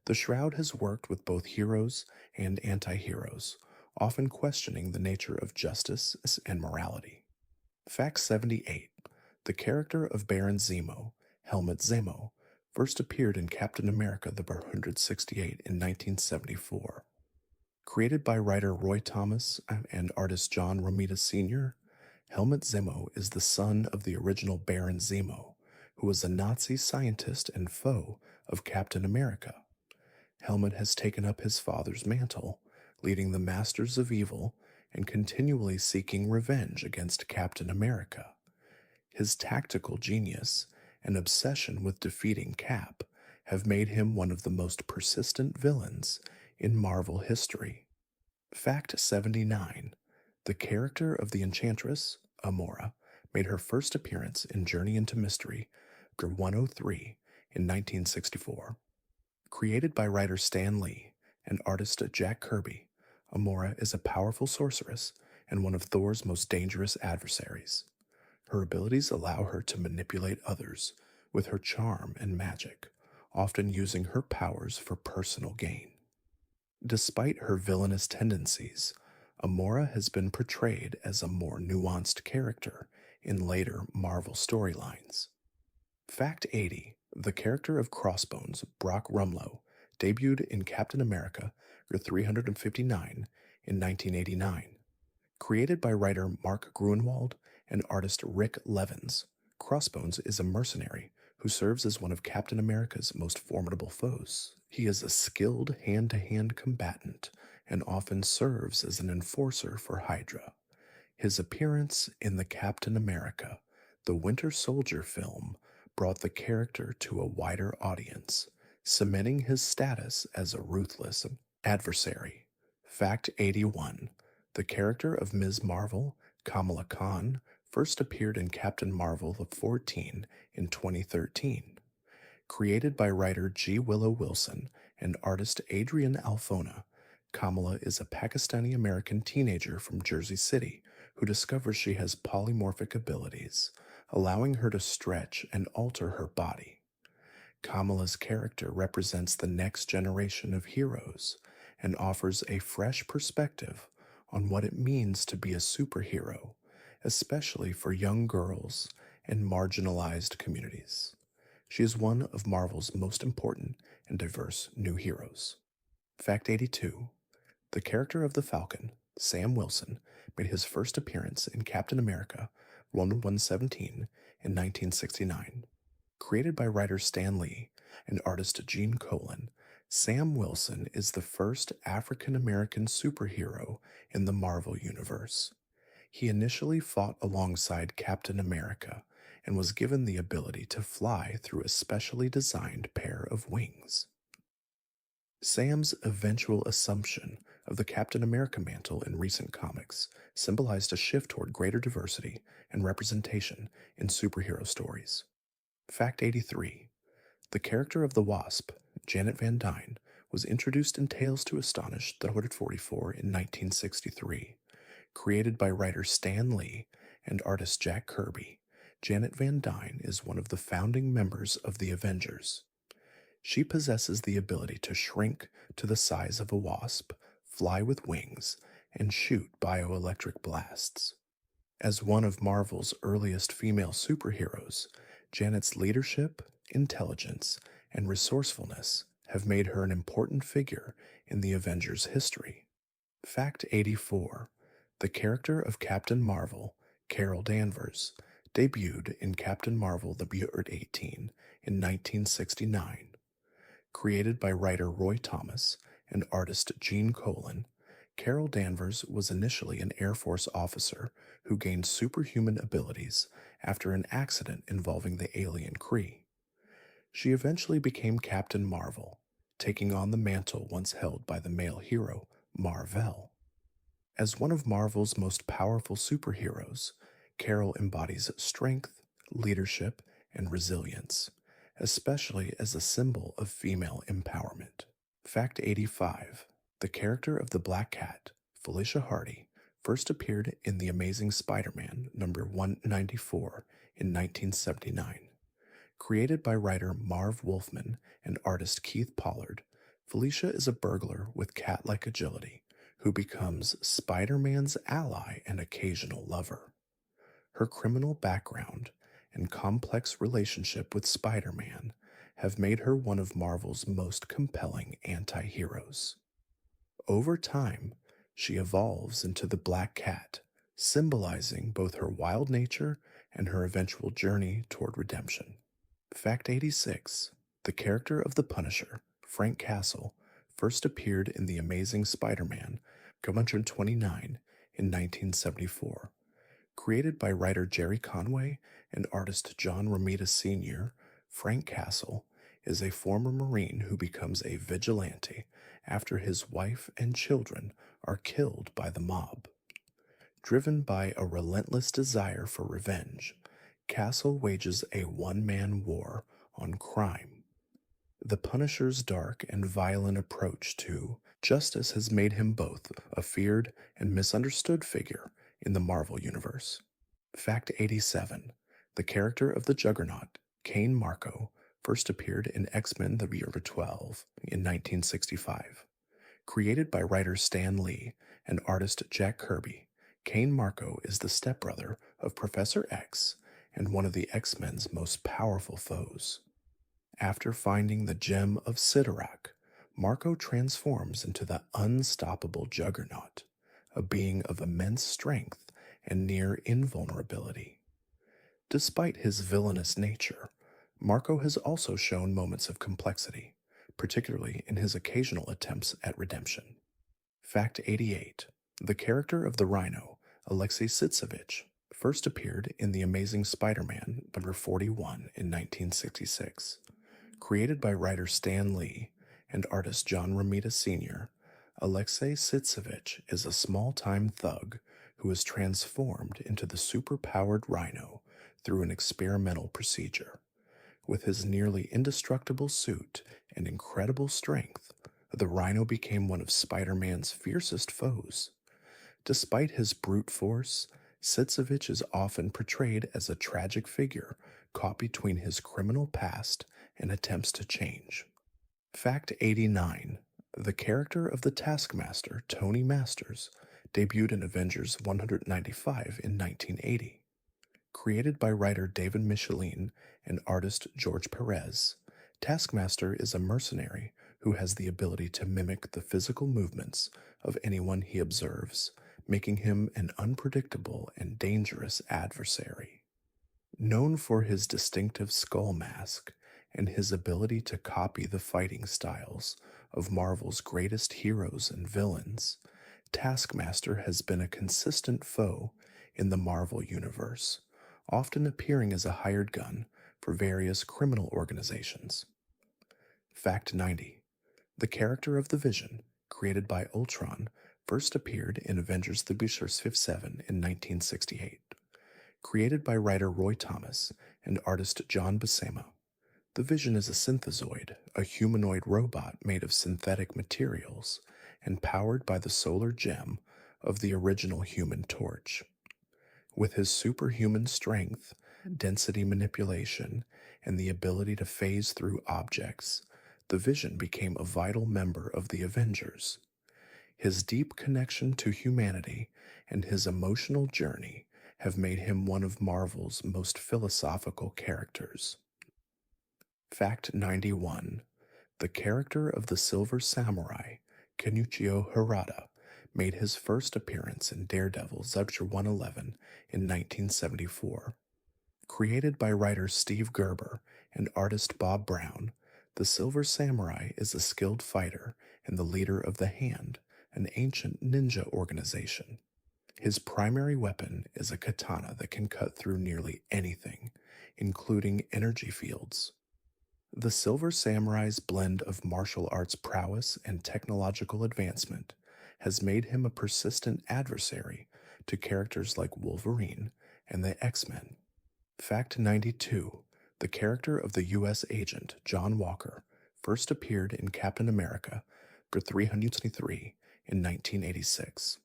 The Shroud has worked with both heroes and anti-heroes, often questioning the nature of justice and morality. Fact 78. The character of Baron Zemo, Helmut Zemo, first appeared in Captain America the 168 in 1974. Created by writer Roy Thomas and artist John Romita Sr., Helmut Zemo is the son of the original Baron Zemo, who was a Nazi scientist and foe of Captain America. Helmut has taken up his father's mantle, leading the Masters of Evil and continually seeking revenge against Captain America. His tactical genius and obsession with defeating Cap have made him one of the most persistent villains in Marvel history. Fact 79. The character of the Enchantress, Amora, made her first appearance in Journey into Mystery, 103, in 1964. Created by writer Stan Lee and artist Jack Kirby, Amora is a powerful sorceress and one of Thor's most dangerous adversaries. Her abilities allow her to manipulate others with her charm and magic, often using her powers for personal gain. Despite her villainous tendencies, Amora has been portrayed as a more nuanced character in later Marvel storylines. Fact 80. The character of Crossbones, Brock Rumlow, debuted in Captain America 359 in 1989. Created by writer Mark Gruenwald and artist Rick Levins, Crossbones is a mercenary who serves as one of Captain America's most formidable foes. He is a skilled hand-to-hand combatant and often serves as an enforcer for Hydra. His appearance in the Captain America, the Winter Soldier film brought the character to a wider audience, cementing his status as a ruthless adversary. Fact 81. The character of Ms. Marvel, Kamala Khan, first appeared in Captain Marvel 14 in 2013. Created by writer G. Willow Wilson and artist Adrian Alfona, Kamala is a Pakistani-American teenager from Jersey City who discovers she has polymorphic abilities, allowing her to stretch and alter her body. Kamala's character represents the next generation of heroes and offers a fresh perspective on what it means to be a superhero, especially for young girls and marginalized communities. She is one of Marvel's most important and diverse new heroes. Fact 82. The character of the Falcon, Sam Wilson, made his first appearance in Captain America 117 in 1969. Created by writer Stan Lee and artist Gene Colan, Sam Wilson is the first African-American superhero in the Marvel Universe. He initially fought alongside Captain America and was given the ability to fly through a specially designed pair of wings. Sam's eventual assumption of the Captain America mantle in recent comics symbolized a shift toward greater diversity and representation in superhero stories. Fact 83. The character of the Wasp, Janet Van Dyne, was introduced in Tales to Astonish 144 in 1963. Created by writer Stan Lee and artist Jack Kirby, Janet Van Dyne is one of the founding members of the Avengers. She possesses the ability to shrink to the size of a wasp, fly with wings, and shoot bioelectric blasts. As one of Marvel's earliest female superheroes, Janet's leadership, intelligence, and resourcefulness have made her an important figure in the Avengers' history. Fact 84. The character of Captain Marvel, Carol Danvers, debuted in Captain Marvel the Year 18 in 1969. Created by writer Roy Thomas and artist Gene Colan, Carol Danvers was initially an Air Force officer who gained superhuman abilities after an accident involving the alien Kree. She eventually became Captain Marvel, taking on the mantle once held by the male hero, Marvel. As one of Marvel's most powerful superheroes, Carol embodies strength, leadership, and resilience, especially as a symbol of female empowerment. Fact 85. The character of the Black Cat, Felicia Hardy, first appeared in The Amazing Spider-Man number 194 in 1979. Created by writer Marv Wolfman and artist Keith Pollard, Felicia is a burglar with cat-like agility who becomes Spider-Man's ally and occasional lover. Her criminal background and complex relationship with Spider-Man have made her one of Marvel's most compelling anti heroes. Over time, she evolves into the Black Cat, symbolizing both her wild nature and her eventual journey toward redemption. Fact 86. The character of the Punisher, Frank Castle, first appeared in The Amazing Spider Man 129 in 1974. Created by writer Jerry Conway and artist John Romita Sr., Frank Castle is a former Marine who becomes a vigilante after his wife and children are killed by the mob. Driven by a relentless desire for revenge, Castle wages a one-man war on crime. The Punisher's dark and violent approach to justice has made him both a feared and misunderstood figure in the Marvel Universe. Fact 87. The character of the Juggernaut, Cain Marko, first appeared in X-Men The Year 12 in 1965. Created by writer Stan Lee and artist Jack Kirby, Cain Marko is the stepbrother of Professor X and one of the X-Men's most powerful foes. After finding the Gem of Sidorak, Marko transforms into the unstoppable Juggernaut, a being of immense strength and near invulnerability. Despite his villainous nature, Marko has also shown moments of complexity, particularly in his occasional attempts at redemption. Fact 88. The character of the Rhino, Alexei Sitsevich, first appeared in The Amazing Spider-Man number 41 in 1966. Created by writer Stan Lee and artist John Romita Sr., Alexei Sitsevich is a small-time thug who is transformed into the super-powered Rhino through an experimental procedure. With his nearly indestructible suit and incredible strength, the Rhino became one of Spider-Man's fiercest foes. Despite his brute force, Sitsevich is often portrayed as a tragic figure caught between his criminal past and attempts to change. Fact 89. The character of the Taskmaster, Tony Masters, debuted in Avengers 195 in 1980. Created by writer David Michelin and artist George Perez, Taskmaster is a mercenary who has the ability to mimic the physical movements of anyone he observes, making him an unpredictable and dangerous adversary. Known for his distinctive skull mask and his ability to copy the fighting styles of Marvel's greatest heroes and villains, Taskmaster has been a consistent foe in the Marvel Universe, often appearing as a hired gun for various criminal organizations. Fact 90. The character of the Vision, created by Ultron, first appeared in Avengers The Beastars 7 in 1968. Created by writer Roy Thomas and artist John Buscema, the Vision is a synthezoid, a humanoid robot made of synthetic materials and powered by the solar gem of the original Human Torch. With his superhuman strength, density manipulation, and the ability to phase through objects, the Vision became a vital member of the Avengers. His deep connection to humanity and his emotional journey have made him one of Marvel's most philosophical characters. Fact 91. The character of the Silver Samurai, Kenichiro Harada, made his first appearance in Daredevil Zebra 111 in 1974. Created by writer Steve Gerber and artist Bob Brown, the Silver Samurai is a skilled fighter and the leader of the Hand, an ancient ninja organization. His primary weapon is a katana that can cut through nearly anything, including energy fields. The Silver Samurai's blend of martial arts prowess and technological advancement has made him a persistent adversary to characters like Wolverine and the X-Men. Fact 92. The character of the U.S. agent John Walker first appeared in Captain America for 323 in 1986.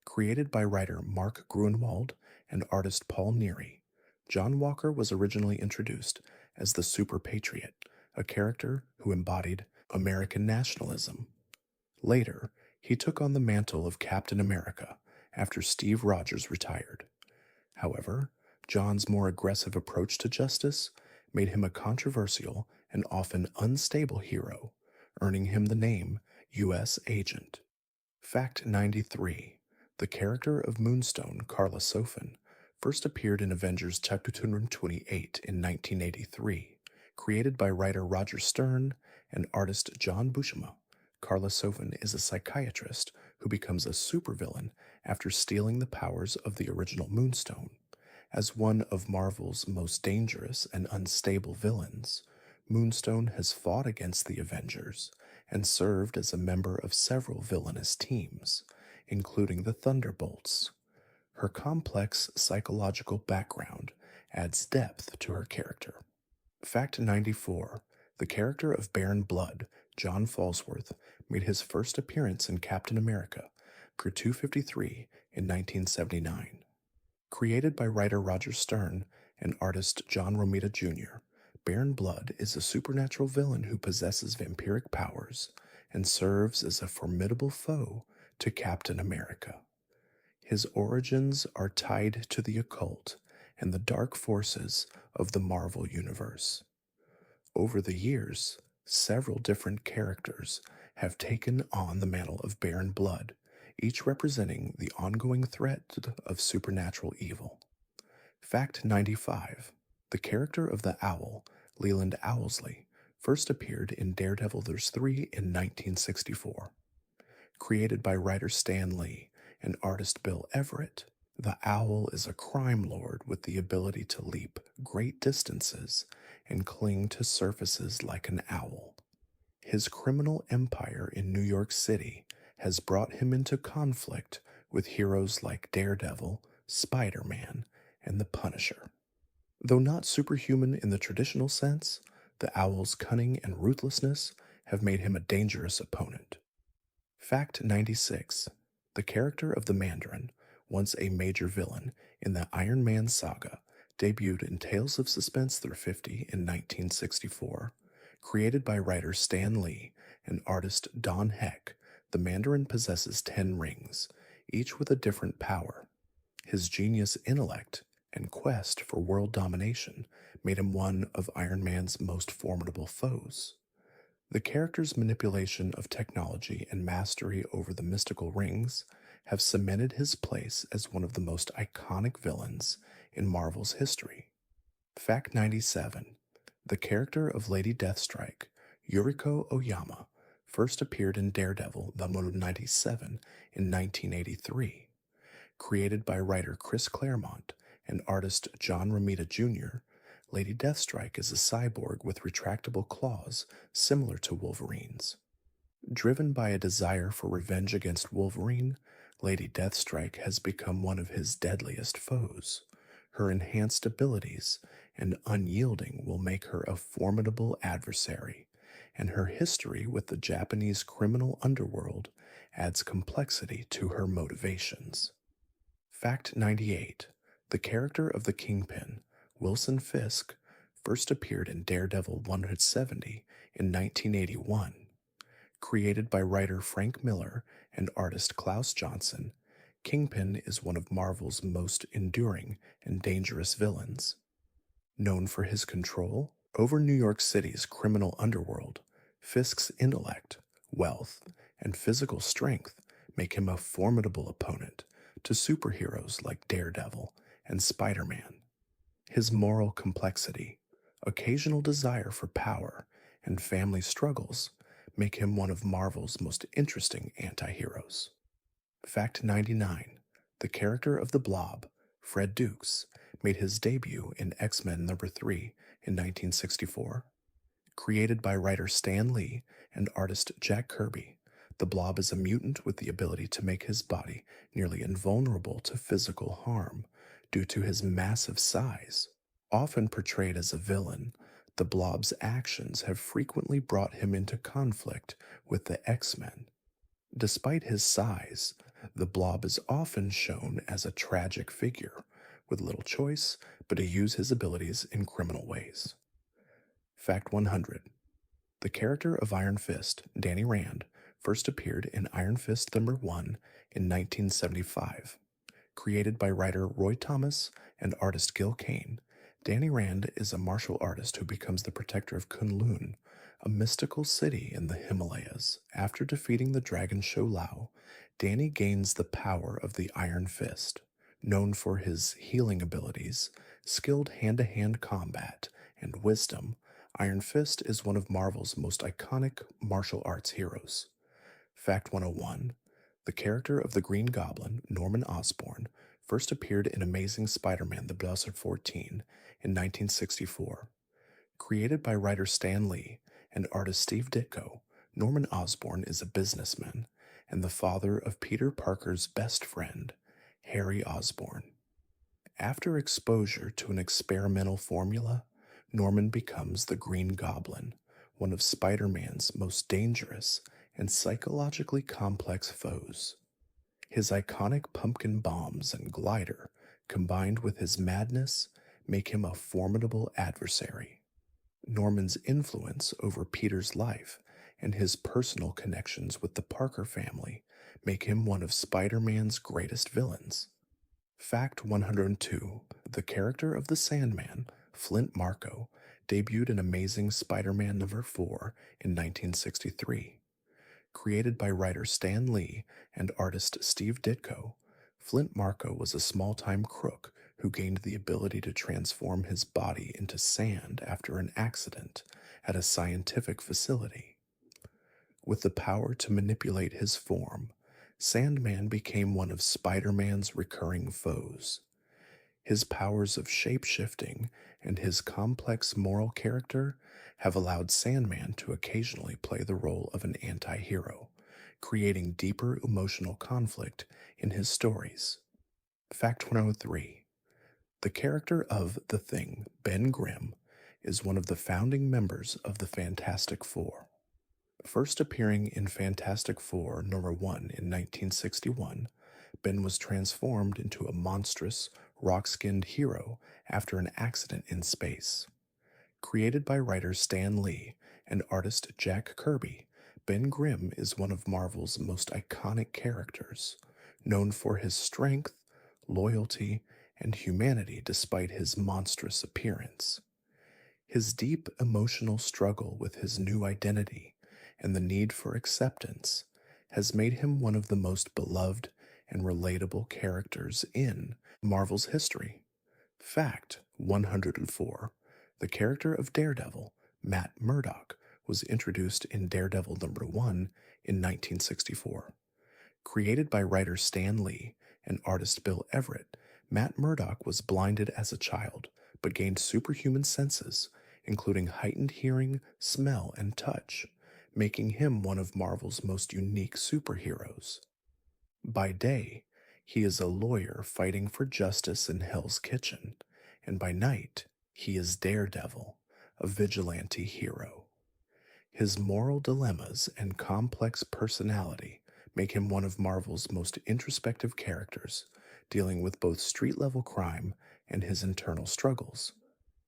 Created by writer Mark Gruenwald and artist Paul Neary, John Walker was originally introduced as the Super Patriot, a character who embodied American nationalism. Later, he took on the mantle of Captain America after Steve Rogers retired. However, John's more aggressive approach to justice made him a controversial an often unstable hero, earning him the name U.S. Agent. Fact 93. The character of Moonstone, Carla Sofin, first appeared in Avengers Chapter 228 in 1983. Created by writer Roger Stern and artist John Buscema, Carla Sofin is a psychiatrist who becomes a supervillain after stealing the powers of the original Moonstone. As one of Marvel's most dangerous and unstable villains, Moonstone has fought against the Avengers and served as a member of several villainous teams, including the Thunderbolts. Her complex psychological background adds depth to her character. Fact 94. The character of Baron Blood, John Falsworth, made his first appearance in Captain America, Crew 253, in 1979. Created by writer Roger Stern and artist John Romita Jr., Baron Blood is a supernatural villain who possesses vampiric powers and serves as a formidable foe to Captain America. His origins are tied to the occult and the dark forces of the Marvel Universe. Over the years, several different characters have taken on the mantle of Baron Blood, each representing the ongoing threat of supernatural evil. Fact 95. The character of the Owl, Leland Owlsley, first appeared in Daredevil There's 3 in 1964. Created by writer Stan Lee and artist Bill Everett, the Owl is a crime lord with the ability to leap great distances and cling to surfaces like an owl. His criminal empire in New York City has brought him into conflict with heroes like Daredevil, Spider-Man, and the Punisher. Though not superhuman in the traditional sense, the Owl's cunning and ruthlessness have made him a dangerous opponent. Fact 96. The character of the Mandarin, once a major villain in the Iron Man saga, debuted in Tales of Suspense Through 50 in 1964. Created by writer Stan Lee and artist Don Heck, the Mandarin possesses 10 rings, each with a different power. His genius intellect and quest for world domination made him one of Iron Man's most formidable foes. The character's manipulation of technology and mastery over the mystical rings have cemented his place as one of the most iconic villains in Marvel's history. Fact 97. The character of Lady Deathstrike, Yuriko Oyama, first appeared in Daredevil number 97 in 1983. Created by writer Chris Claremont and artist John Romita Jr., Lady Deathstrike is a cyborg with retractable claws similar to Wolverine's. Driven by a desire for revenge against Wolverine, Lady Deathstrike has become one of his deadliest foes. Her enhanced abilities and unyielding will make her a formidable adversary, and her history with the Japanese criminal underworld adds complexity to her motivations. Fact 98. The character of the Kingpin, Wilson Fisk, first appeared in Daredevil 170 in 1981. Created by writer Frank Miller and artist Klaus Johnson, Kingpin is one of Marvel's most enduring and dangerous villains. Known for his control over New York City's criminal underworld, Fisk's intellect, wealth, and physical strength make him a formidable opponent to superheroes like Daredevil and Spider-Man. His moral complexity, occasional desire for power, and family struggles make him one of Marvel's most interesting anti-heroes. Fact 99. The character of the Blob, Fred Dukes, made his debut in X-Men number 3 in 1964. Created by writer Stan Lee and artist Jack Kirby, the Blob is a mutant with the ability to make his body nearly invulnerable to physical harm due to his massive size. Often portrayed as a villain, the Blob's actions have frequently brought him into conflict with the X-Men. Despite his size, the Blob is often shown as a tragic figure, with little choice but to use his abilities in criminal ways. Fact 100. The character of Iron Fist, Danny Rand, first appeared in Iron Fist number 1 in 1975. Created by writer Roy Thomas and artist Gil Kane, Danny Rand is a martial artist who becomes the protector of Kunlun, a mystical city in the Himalayas. After defeating the dragon Sholao, Danny gains the power of the Iron Fist. Known for his healing abilities, skilled hand to hand combat, and wisdom, Iron Fist is one of Marvel's most iconic martial arts heroes. Fact 101: the character of the Green Goblin, Norman Osborn, first appeared in Amazing Spider Man The Blessed 14 in 1964. Created by writer Stan Lee and artist Steve Ditko, Norman Osborn is a businessman and the father of Peter Parker's best friend, Harry Osborn. After exposure to an experimental formula, Norman becomes the Green Goblin, one of Spider Man's most dangerous and psychologically complex foes. His iconic pumpkin bombs and glider, combined with his madness, make him a formidable adversary. Norman's influence over Peter's life and his personal connections with the Parker family make him one of Spider Man's greatest villains. Fact 102: the character of the Sandman, Flint Marko, debuted in Amazing Spider Man number 4 in 1963. Created by writer Stan Lee and artist Steve Ditko, Flint Marko was a small time crook who gained the ability to transform his body into sand after an accident at a scientific facility. With the power to manipulate his form, Sandman became one of Spider Man's recurring foes. His powers of shape-shifting and his complex moral character have allowed Sandman to occasionally play the role of an anti-hero, creating deeper emotional conflict in his stories. Fact 103: the character of the Thing, Ben Grimm, is one of the founding members of the Fantastic Four. First appearing in Fantastic Four number 1 in 1961, Ben was transformed into a monstrous, rock-skinned hero after an accident in space. Created by writer Stan Lee and artist Jack Kirby, Ben Grimm is one of Marvel's most iconic characters, known for his strength, loyalty, and humanity despite his monstrous appearance. His deep emotional struggle with his new identity and the need for acceptance has made him one of the most beloved and relatable characters in Marvel's history. Fact 104: the character of Daredevil, Matt Murdock, was introduced in Daredevil number 1 in 1964. Created by writer Stan Lee and artist Bill Everett, Matt Murdock was blinded as a child but gained superhuman senses, including heightened hearing, smell, and touch, making him one of Marvel's most unique superheroes. By day, he is a lawyer fighting for justice in Hell's Kitchen, and by night, he is Daredevil, a vigilante hero. His moral dilemmas and complex personality make him one of Marvel's most introspective characters, dealing with both street-level crime and his internal struggles.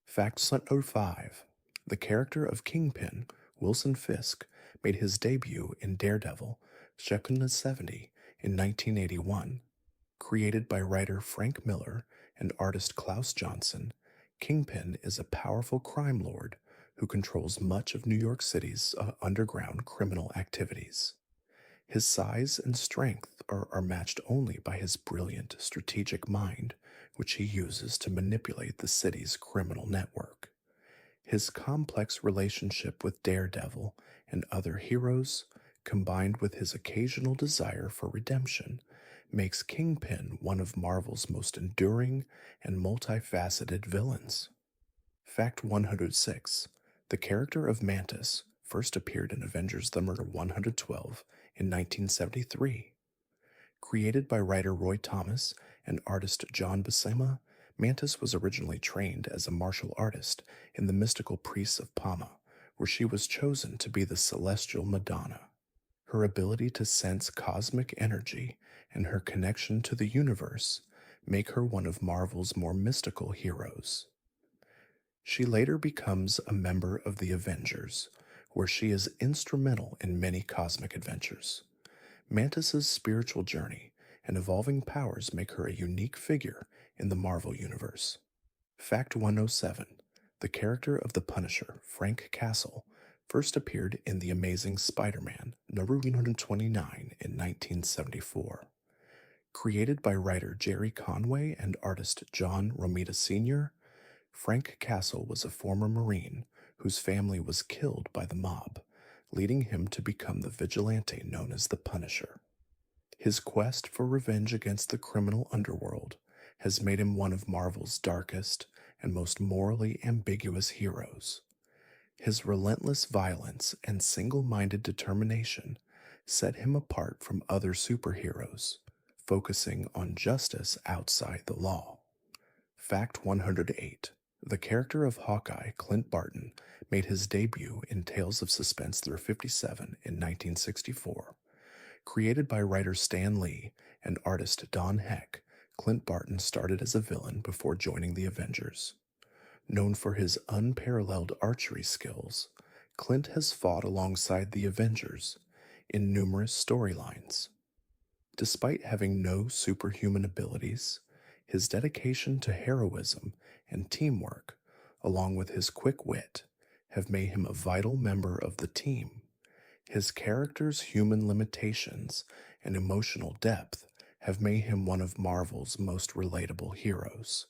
Fact 105: the character of Kingpin, Wilson Fisk, made his debut in Daredevil, Shekhinah 70 in 1981. Created by writer Frank Miller and artist Klaus Johnson, Kingpin is a powerful crime lord who controls much of New York City's underground criminal activities. His size and strength are matched only by his brilliant strategic mind, which he uses to manipulate the city's criminal network. His complex relationship with Daredevil and other heroes, combined with his occasional desire for redemption, makes Kingpin one of Marvel's most enduring and multifaceted villains. Fact 106: the character of Mantis first appeared in Avengers number 112 in 1973. Created by writer Roy Thomas and artist John Buscema, Mantis was originally trained as a martial artist in the mystical priests of Pama, where she was chosen to be the celestial Madonna. Her ability to sense cosmic energy and her connection to the universe make her one of Marvel's more mystical heroes. She later becomes a member of the Avengers, where she is instrumental in many cosmic adventures. Mantis's spiritual journey and evolving powers make her a unique figure in the Marvel Universe. Fact 107. The character of the Punisher, Frank Castle, first appeared in The Amazing Spider-Man, number 129 in 1974. Created by writer Jerry Conway and artist John Romita Sr., Frank Castle was a former Marine whose family was killed by the mob, leading him to become the vigilante known as the Punisher. His quest for revenge against the criminal underworld has made him one of Marvel's darkest and most morally ambiguous heroes. His relentless violence and single-minded determination set him apart from other superheroes, focusing on justice outside the law. Fact 108. The character of Hawkeye, Clint Barton, made his debut in Tales of Suspense 57 in 1964. Created by writer Stan Lee and artist Don Heck, Clint Barton started as a villain before joining the Avengers. Known for his unparalleled archery skills, Clint has fought alongside the Avengers in numerous storylines. Despite having no superhuman abilities, his dedication to heroism and teamwork, along with his quick wit, have made him a vital member of the team. His character's human limitations and emotional depth have made him one of Marvel's most relatable heroes.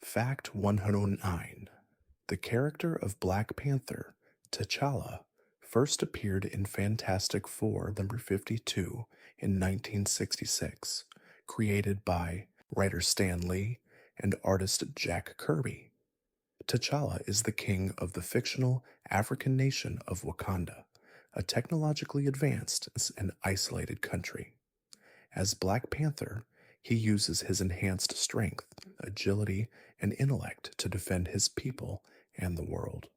Fact 109. The character of Black Panther, T'Challa, first appeared in Fantastic Four number 52 in 1966, created by writer Stan Lee and artist Jack Kirby. T'Challa is the king of the fictional African nation of Wakanda, a technologically advanced and isolated country. As Black Panther, he uses his enhanced strength, agility, and intellect to defend his people and the world.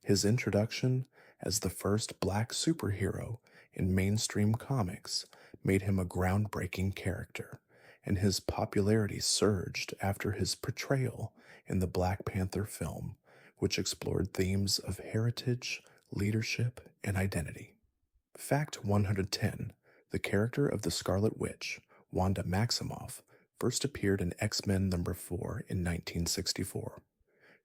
His introduction as the first black superhero in mainstream comics made him a groundbreaking character, and his popularity surged after his portrayal in the Black Panther film, which explored themes of heritage, leadership, and identity. Fact 110. The character of the Scarlet Witch, Wanda Maximoff, first appeared in X-Men number 4 in 1964.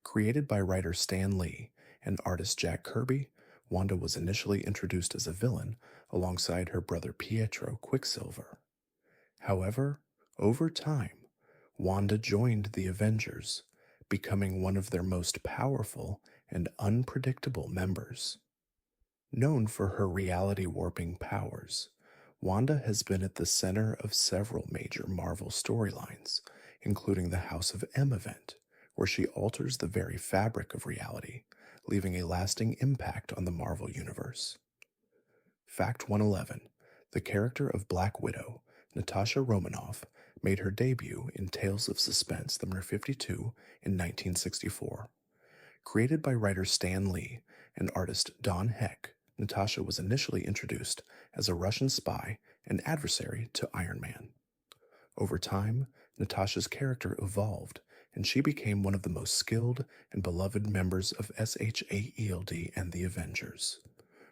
Created by writer Stan Lee and artist Jack Kirby, Wanda was initially introduced as a villain alongside her brother Pietro Quicksilver. However, over time, Wanda joined the Avengers, becoming one of their most powerful and unpredictable members. Known for her reality warping powers, Wanda has been at the center of several major Marvel storylines, including the House of M event, where she alters the very fabric of reality, leaving a lasting impact on the Marvel Universe. Fact 111. The character of Black Widow, Natasha Romanoff, made her debut in Tales of Suspense number 52 in 1964. Created by writer Stan Lee and artist Don Heck, Natasha was initially introduced as a Russian spy and adversary to Iron Man. Over time, Natasha's character evolved, and she became one of the most skilled and beloved members of SHAELD and the Avengers.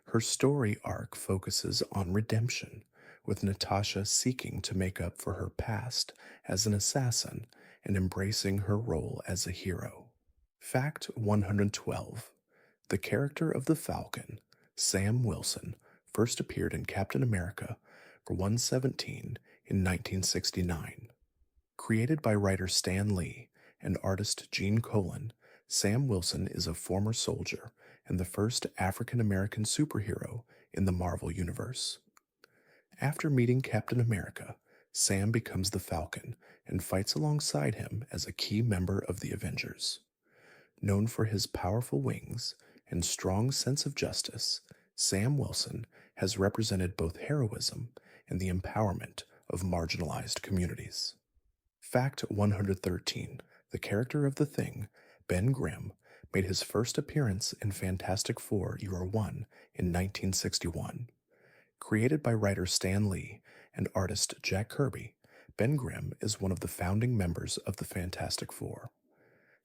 Her story arc focuses on redemption, with Natasha seeking to make up for her past as an assassin and embracing her role as a hero. Fact 112. The character of the Falcon, Sam Wilson, first appeared in Captain America 117 in 1969. Created by writer Stan Lee and artist Gene Colan, Sam Wilson is a former soldier and the first African-American superhero in the Marvel Universe. After meeting Captain America, Sam becomes the Falcon and fights alongside him as a key member of the Avengers. Known for his powerful wings and strong sense of justice, Sam Wilson has represented both heroism and the empowerment of marginalized communities. Fact 113. The character of the Thing, Ben Grimm, made his first appearance in Fantastic Four Year One in 1961. Created by writer Stan Lee and artist Jack Kirby, Ben Grimm is one of the founding members of the Fantastic Four.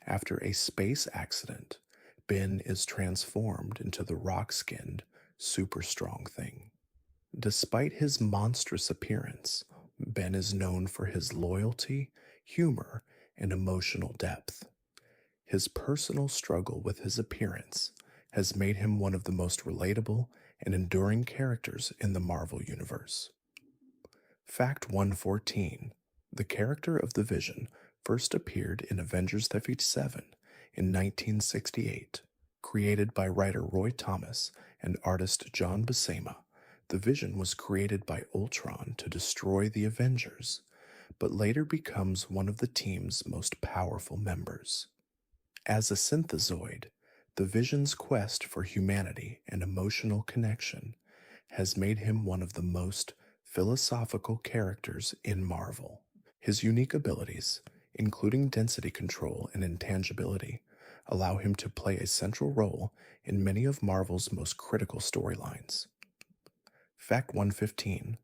After a space accident, Ben is transformed into the rock-skinned, super-strong Thing. Despite his monstrous appearance, Ben is known for his loyalty, humor, and emotional depth. His personal struggle with his appearance has made him one of the most relatable and enduring characters in the Marvel Universe. Fact 114: the character of the Vision first appeared in Avengers 57 in 1968. Created by writer Roy Thomas and artist John Buscema, the Vision was created by Ultron to destroy the Avengers, but later becomes one of the team's most powerful members. As a synthezoid, the Vision's quest for humanity and emotional connection has made him one of the most philosophical characters in Marvel. His unique abilities, including density control and intangibility, allow him to play a central role in many of Marvel's most critical storylines. Fact 115: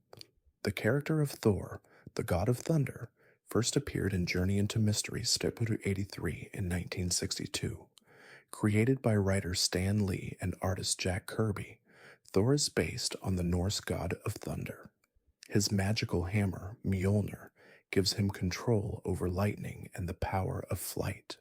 the character of Thor, the god of thunder, first appeared in Journey into Mystery Step 83 in 1962. Created by writer Stan Lee and artist Jack Kirby, Thor is based on the Norse god of thunder. His magical hammer, Mjolnir, gives him control over lightning and the power of flight.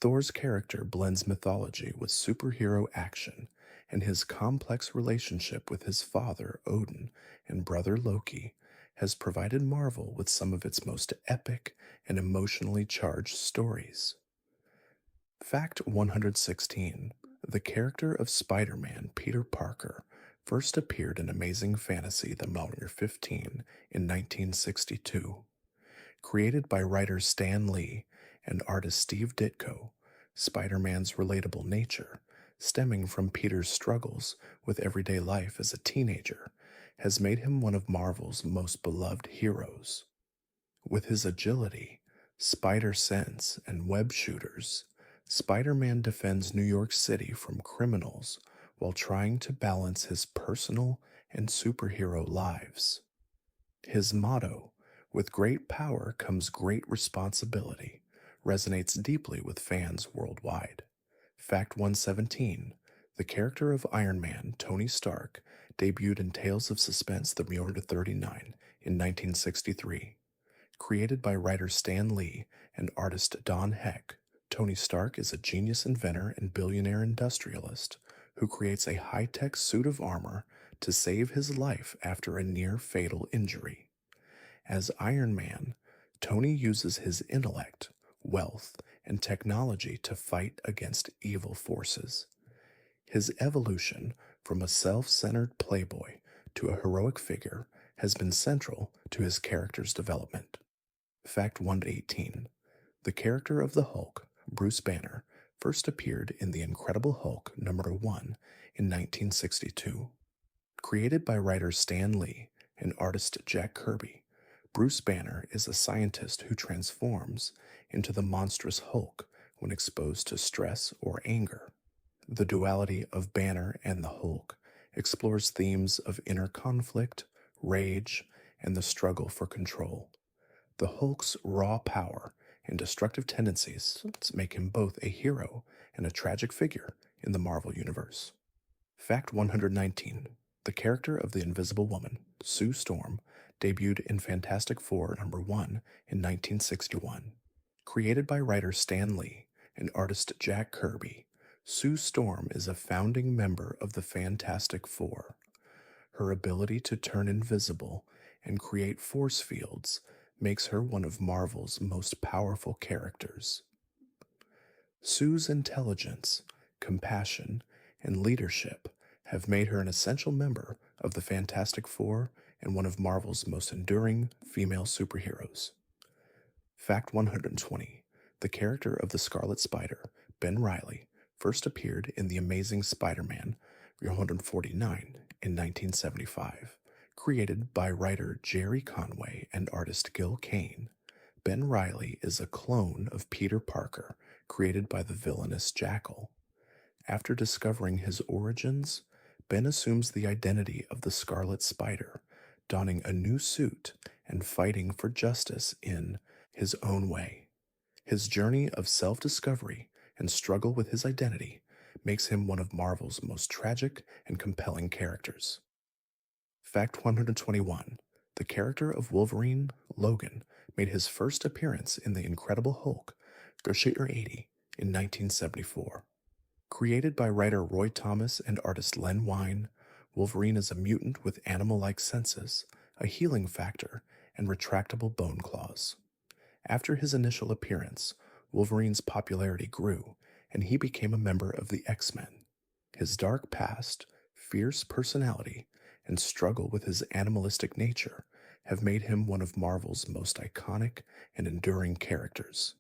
Thor's character blends mythology with superhero action, and his complex relationship with his father, Odin, and brother Loki has provided Marvel with some of its most epic and emotionally charged stories. Fact 116: the character of Spider-Man, Peter Parker, first appeared in Amazing Fantasy The Volume 15 in 1962. Created by writer Stan Lee and artist Steve Ditko, Spider-Man's relatable nature, stemming from Peter's struggles with everyday life as a teenager, has made him one of Marvel's most beloved heroes. With his agility, spider sense, and web shooters, Spider-Man defends New York City from criminals while trying to balance his personal and superhero lives. His motto, "With great power comes great responsibility," resonates deeply with fans worldwide. Fact 117: the character of Iron Man, Tony Stark, debuted in Tales of Suspense The Mjolnir 39 in 1963. Created by writer Stan Lee and artist Don Heck, Tony Stark is a genius inventor and billionaire industrialist who creates a high-tech suit of armor to save his life after a near-fatal injury. As Iron Man, Tony uses his intellect, wealth, and technology to fight against evil forces. His evolution from a self-centered playboy to a heroic figure has been central to his character's development. Fact 118: the character of the Hulk, Bruce Banner, first appeared in The Incredible Hulk #1 in 1962. Created by writer Stan Lee and artist Jack Kirby, Bruce Banner is a scientist who transforms into the monstrous Hulk when exposed to stress or anger. The duality of Banner and the Hulk explores themes of inner conflict, rage, and the struggle for control. The Hulk's raw power and destructive tendencies make him both a hero and a tragic figure in the Marvel Universe. Fact 119: the character of the Invisible Woman, Sue Storm, debuted in Fantastic Four #1 in 1961. Created by writer Stan Lee and artist Jack Kirby, Sue Storm is a founding member of the Fantastic Four. Her ability to turn invisible and create force fields makes her one of Marvel's most powerful characters. Sue's intelligence, compassion, and leadership have made her an essential member of the Fantastic Four and one of Marvel's most enduring female superheroes. Fact 120: the character of the Scarlet Spider, Ben Reilly, first appeared in The Amazing Spider-Man 149 in 1975. Created by writer Jerry Conway and artist Gil Kane, Ben Reilly is a clone of Peter Parker, created by the villainous Jackal. After discovering his origins, Ben assumes the identity of the Scarlet Spider, donning a new suit and fighting for justice in his own way. His journey of self-discovery and struggle with his identity makes him one of Marvel's most tragic and compelling characters. Fact 121: the character of Wolverine, Logan, made his first appearance in The Incredible Hulk, #80, in 1974. Created by writer Roy Thomas and artist Len Wein, Wolverine is a mutant with animal like senses, a healing factor, and retractable bone claws. After his initial appearance, Wolverine's popularity grew, and he became a member of the X-Men. His dark past, fierce personality, and struggle with his animalistic nature have made him one of Marvel's most iconic and enduring characters.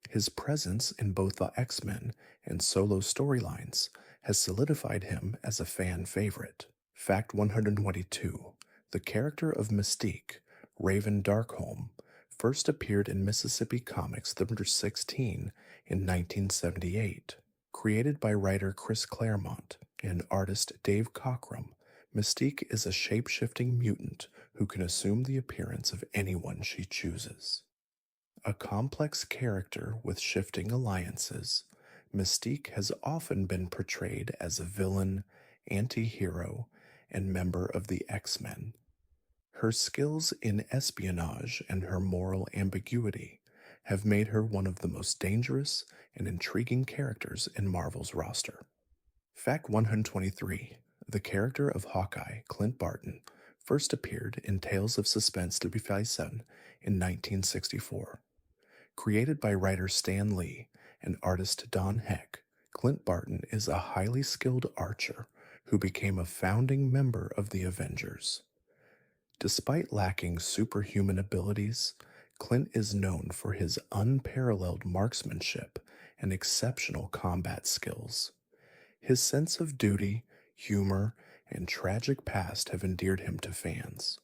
His presence in both the X-Men and solo storylines has solidified him as a fan favorite. Fact 122. The character of Mystique, Raven Darkholme, first appeared in Mississippi Comics number 16 in 1978. Created by writer Chris Claremont and artist Dave Cockrum, Mystique is a shape-shifting mutant who can assume the appearance of anyone she chooses. A complex character with shifting alliances, Mystique has often been portrayed as a villain, anti-hero, and member of the X-Men. Her skills in espionage and her moral ambiguity have made her one of the most dangerous and intriguing characters in Marvel's roster. Fact 123. The character of Hawkeye, Clint Barton, first appeared in Tales of Suspense 357 in 1964. Created by writer Stan Lee and artist Don Heck, Clint Barton is a highly skilled archer who became a founding member of the Avengers. Despite lacking superhuman abilities, Clint is known for his unparalleled marksmanship and exceptional combat skills. His sense of duty, humor, and tragic past have endeared him to fans.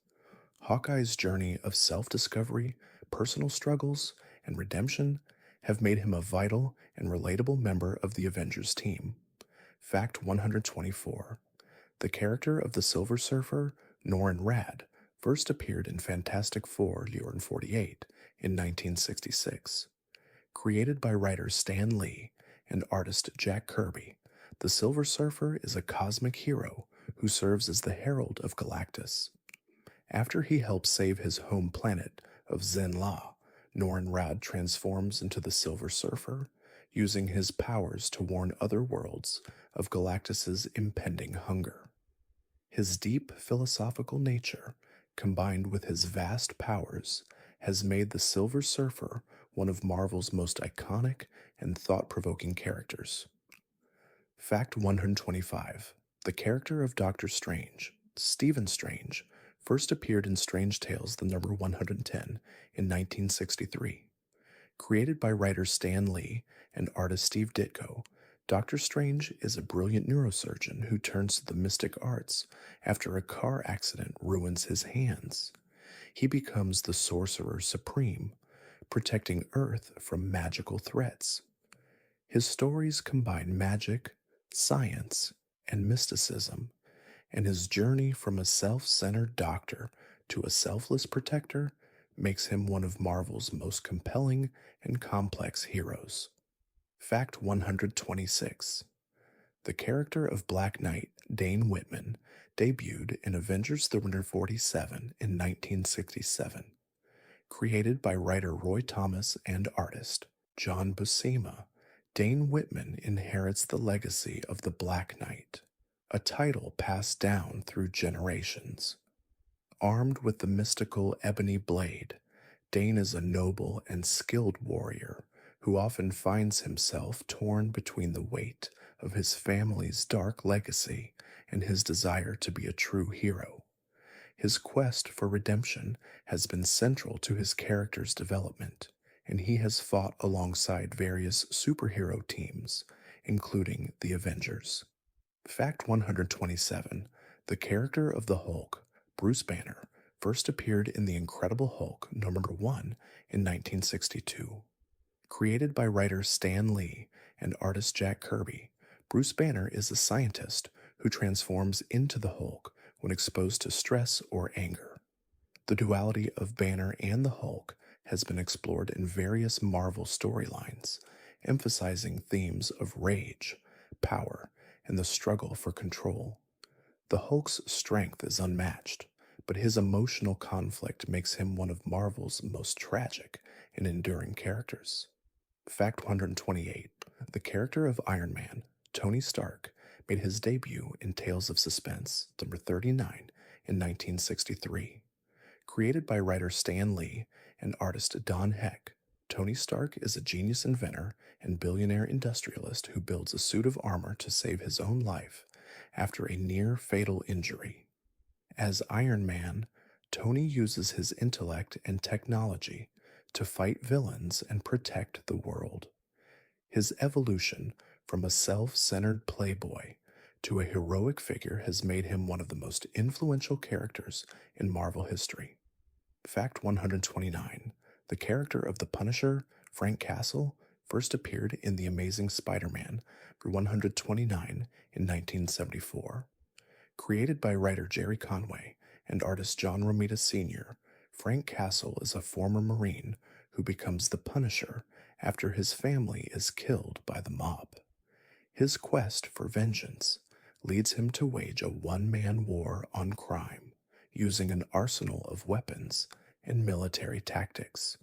Hawkeye's journey of self-discovery, personal struggles, and redemption have made him a vital and relatable member of the Avengers team. Fact 124. The character of the Silver Surfer, Norrin Radd, first appeared in Fantastic Four: Year 48 in 1966. Created by writer Stan Lee and artist Jack Kirby, the Silver Surfer is a cosmic hero who serves as the herald of Galactus. After he helps save his home planet of Zen-La, Norrin Radd transforms into the Silver Surfer, using his powers to warn other worlds of Galactus's impending hunger. His deep philosophical nature, combined with his vast powers, has made the Silver Surfer one of Marvel's most iconic and thought-provoking characters. Fact 125. The character of Doctor Strange, Stephen Strange, first appeared in Strange Tales the number 110 in 1963. Created by writer Stan Lee and artist Steve Ditko, Doctor Strange is a brilliant neurosurgeon who turns to the mystic arts after a car accident ruins his hands. He becomes the Sorcerer Supreme, protecting Earth from magical threats. His stories combine magic, science, and mysticism, and his journey from a self-centered doctor to a selfless protector makes him one of Marvel's most compelling and complex heroes. Fact 126. The character of Black Knight, Dane Whitman, debuted in Avengers 347 in 1967. Created by writer Roy Thomas and artist John Buscema, Dane Whitman inherits the legacy of the Black Knight, a title passed down through generations. Armed with the mystical ebony blade, Dane is a noble and skilled warrior who often finds himself torn between the weight of his family's dark legacy and his desire to be a true hero. His quest for redemption has been central to his character's development, and he has fought alongside various superhero teams, including the Avengers. Fact 127. The character of the Hulk, Bruce Banner, first appeared in The Incredible Hulk number 1 in 1962. Created by writer Stan Lee and artist Jack Kirby, Bruce Banner is a scientist who transforms into the Hulk when exposed to stress or anger. The duality of Banner and the Hulk has been explored in various Marvel storylines, emphasizing themes of rage, power, and the struggle for control. The Hulk's strength is unmatched, but his emotional conflict makes him one of Marvel's most tragic and enduring characters. Fact 128. The character of Iron Man, Tony Stark, made his debut in Tales of Suspense, number 39, in 1963. Created by writer Stan Lee and artist Don Heck, Tony Stark is a genius inventor and billionaire industrialist who builds a suit of armor to save his own life after a near fatal injury. As Iron Man, Tony uses his intellect and technology to fight villains and protect the world. His evolution from a self centered playboy to a heroic figure has made him one of the most influential characters in Marvel history. Fact 129. The character of the Punisher, Frank Castle, first appeared in The Amazing Spider Man for 129 in 1974. Created by writer Jerry Conway and artist John Romita Sr., Frank Castle is a former Marine who becomes the Punisher after his family is killed by the mob. His quest for vengeance leads him to wage a one-man war on crime, using an arsenal of weapons and military tactics.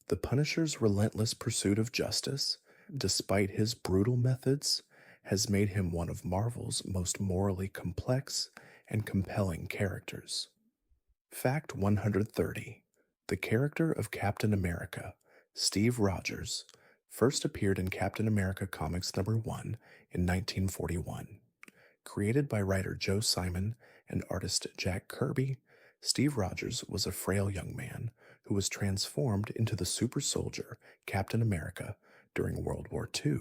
The Punisher's relentless pursuit of justice, despite his brutal methods, has made him one of Marvel's most morally complex and compelling characters. Fact 130. The character of Captain America, Steve Rogers, first appeared in Captain America Comics number 1 in 1941. Created by writer Joe Simon and artist Jack Kirby, Steve Rogers was a frail young man who was transformed into the super soldier Captain America during World War II.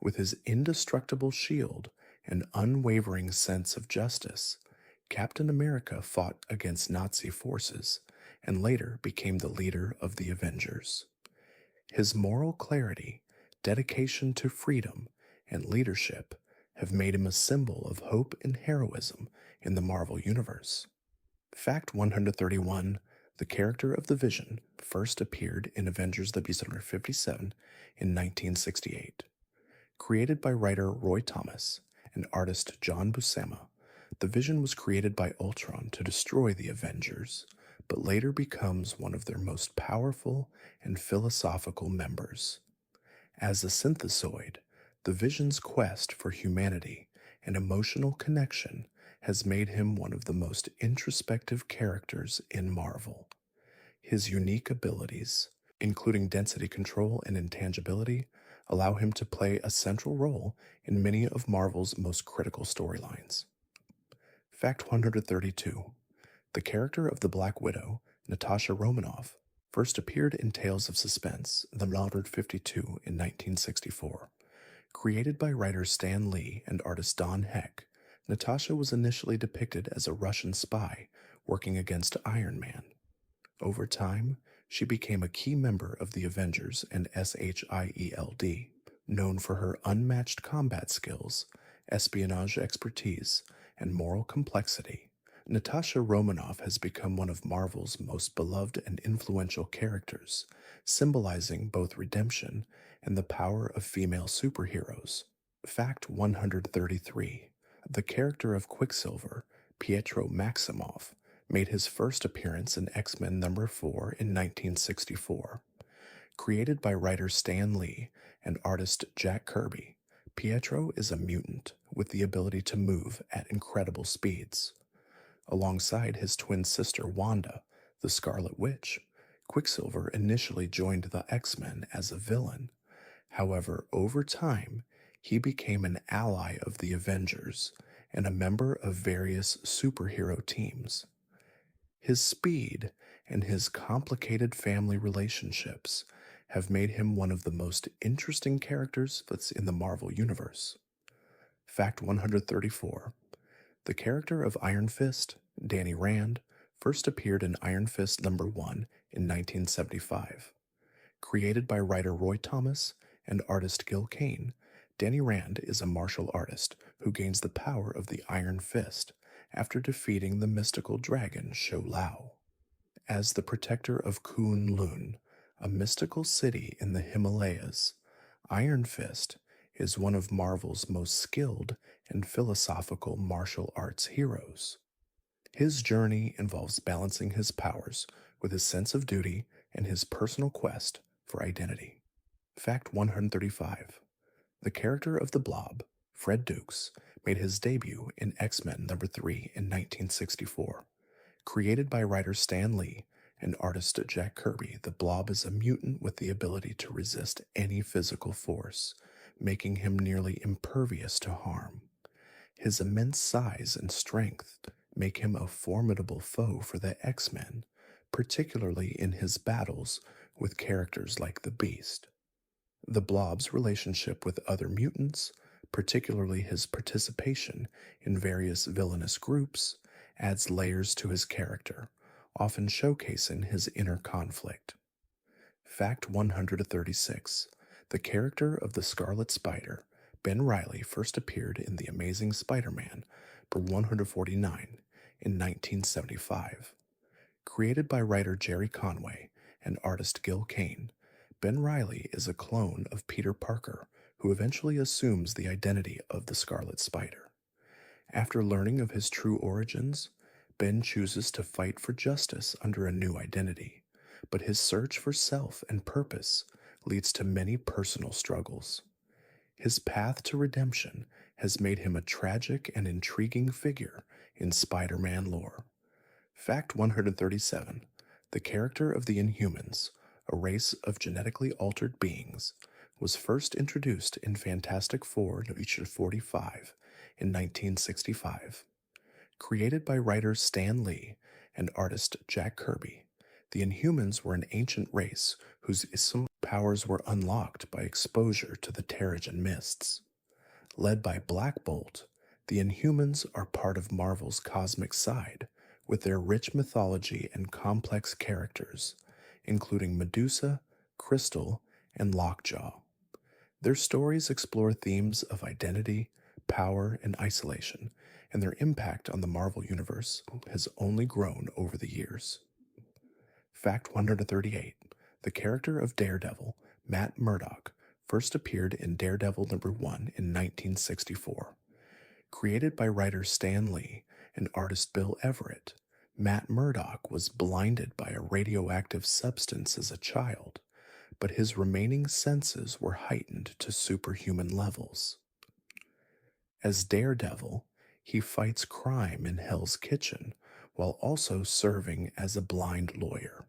With his indestructible shield and unwavering sense of justice, Captain America fought against Nazi forces and later became the leader of the Avengers. His moral clarity, dedication to freedom, and leadership have made him a symbol of hope and heroism in the Marvel Universe. Fact 131. The character of the Vision first appeared in Avengers the Beast number 57 in 1968. Created by writer Roy Thomas and artist John Buscema, the Vision was created by Ultron to destroy the Avengers, but later becomes one of their most powerful and philosophical members. As a synthesoid, the Vision's quest for humanity and emotional connection has made him one of the most introspective characters in Marvel. His unique abilities, including density control and intangibility, allow him to play a central role in many of Marvel's most critical storylines. Fact 132. The character of the Black Widow, Natasha Romanoff, first appeared in Tales of Suspense, number 52 in 1964. Created by writer Stan Lee and artist Don Heck, Natasha was initially depicted as a Russian spy working against Iron Man. Over time, she became a key member of the Avengers and SHIELD, known for her unmatched combat skills, espionage expertise, and moral complexity. Natasha Romanoff has become one of Marvel's most beloved and influential characters, symbolizing both redemption and the power of female superheroes. Fact 133. The character of Quicksilver, Pietro Maximoff, made his first appearance in X-Men number 4 in 1964. Created by writer Stan Lee and artist Jack Kirby, Pietro is a mutant with the ability to move at incredible speeds. Alongside his twin sister Wanda, the Scarlet Witch, Quicksilver initially joined the X-Men as a villain. However, over time, he became an ally of the Avengers and a member of various superhero teams. His speed and his complicated family relationships have made him one of the most interesting characters that's in the Marvel Universe. Fact 134. The character of Iron Fist, Danny Rand, first appeared in Iron Fist number 1 in 1975. Created by writer Roy Thomas and artist Gil Kane, Danny Rand is a martial artist who gains the power of the Iron Fist after defeating the mystical dragon Shou Lao. As the protector of Kunlun, a mystical city in the Himalayas, Iron Fist is one of Marvel's most skilled and philosophical martial arts heroes. His journey involves balancing his powers with his sense of duty and his personal quest for identity. Fact 135. The character of the Blob, Fred Dukes, made his debut in X-Men number 3 in 1964. Created by writer Stan Lee and artist Jack Kirby, the Blob is a mutant with the ability to resist any physical force, making him nearly impervious to harm. His immense size and strength make him a formidable foe for the X-Men, particularly in his battles with characters like the Beast. The Blob's relationship with other mutants, particularly his participation in various villainous groups, adds layers to his character, often showcasing his inner conflict. Fact 136. The character of the Scarlet Spider, Ben Reilly, first appeared in The Amazing Spider-Man number 149 in 1975. Created by writer Jerry Conway and artist Gil Kane, Ben Reilly is a clone of Peter Parker who eventually assumes the identity of the Scarlet Spider. After learning of his true origins, Ben chooses to fight for justice under a new identity, but his search for self and purpose leads to many personal struggles. His path to redemption has made him a tragic and intriguing figure in Spider-Man lore. Fact 137. The character of the Inhumans, a race of genetically altered beings, was first introduced in Fantastic Four issue 45 in 1965. Created by writer Stan Lee and artist Jack Kirby, the Inhumans were an ancient race whose ism powers were unlocked by exposure to the Terrigen mists. Led by Black Bolt, the Inhumans are part of Marvel's cosmic side, with their rich mythology and complex characters, including Medusa, Crystal, and Lockjaw. Their stories explore themes of identity, power, and isolation, and their impact on the Marvel Universe has only grown over the years. Fact 138. The character of Daredevil, Matt Murdock, first appeared in Daredevil number 1 in 1964. Created by writer Stan Lee and artist Bill Everett, Matt Murdock was blinded by a radioactive substance as a child, but his remaining senses were heightened to superhuman levels. As Daredevil, he fights crime in Hell's Kitchen while also serving as a blind lawyer.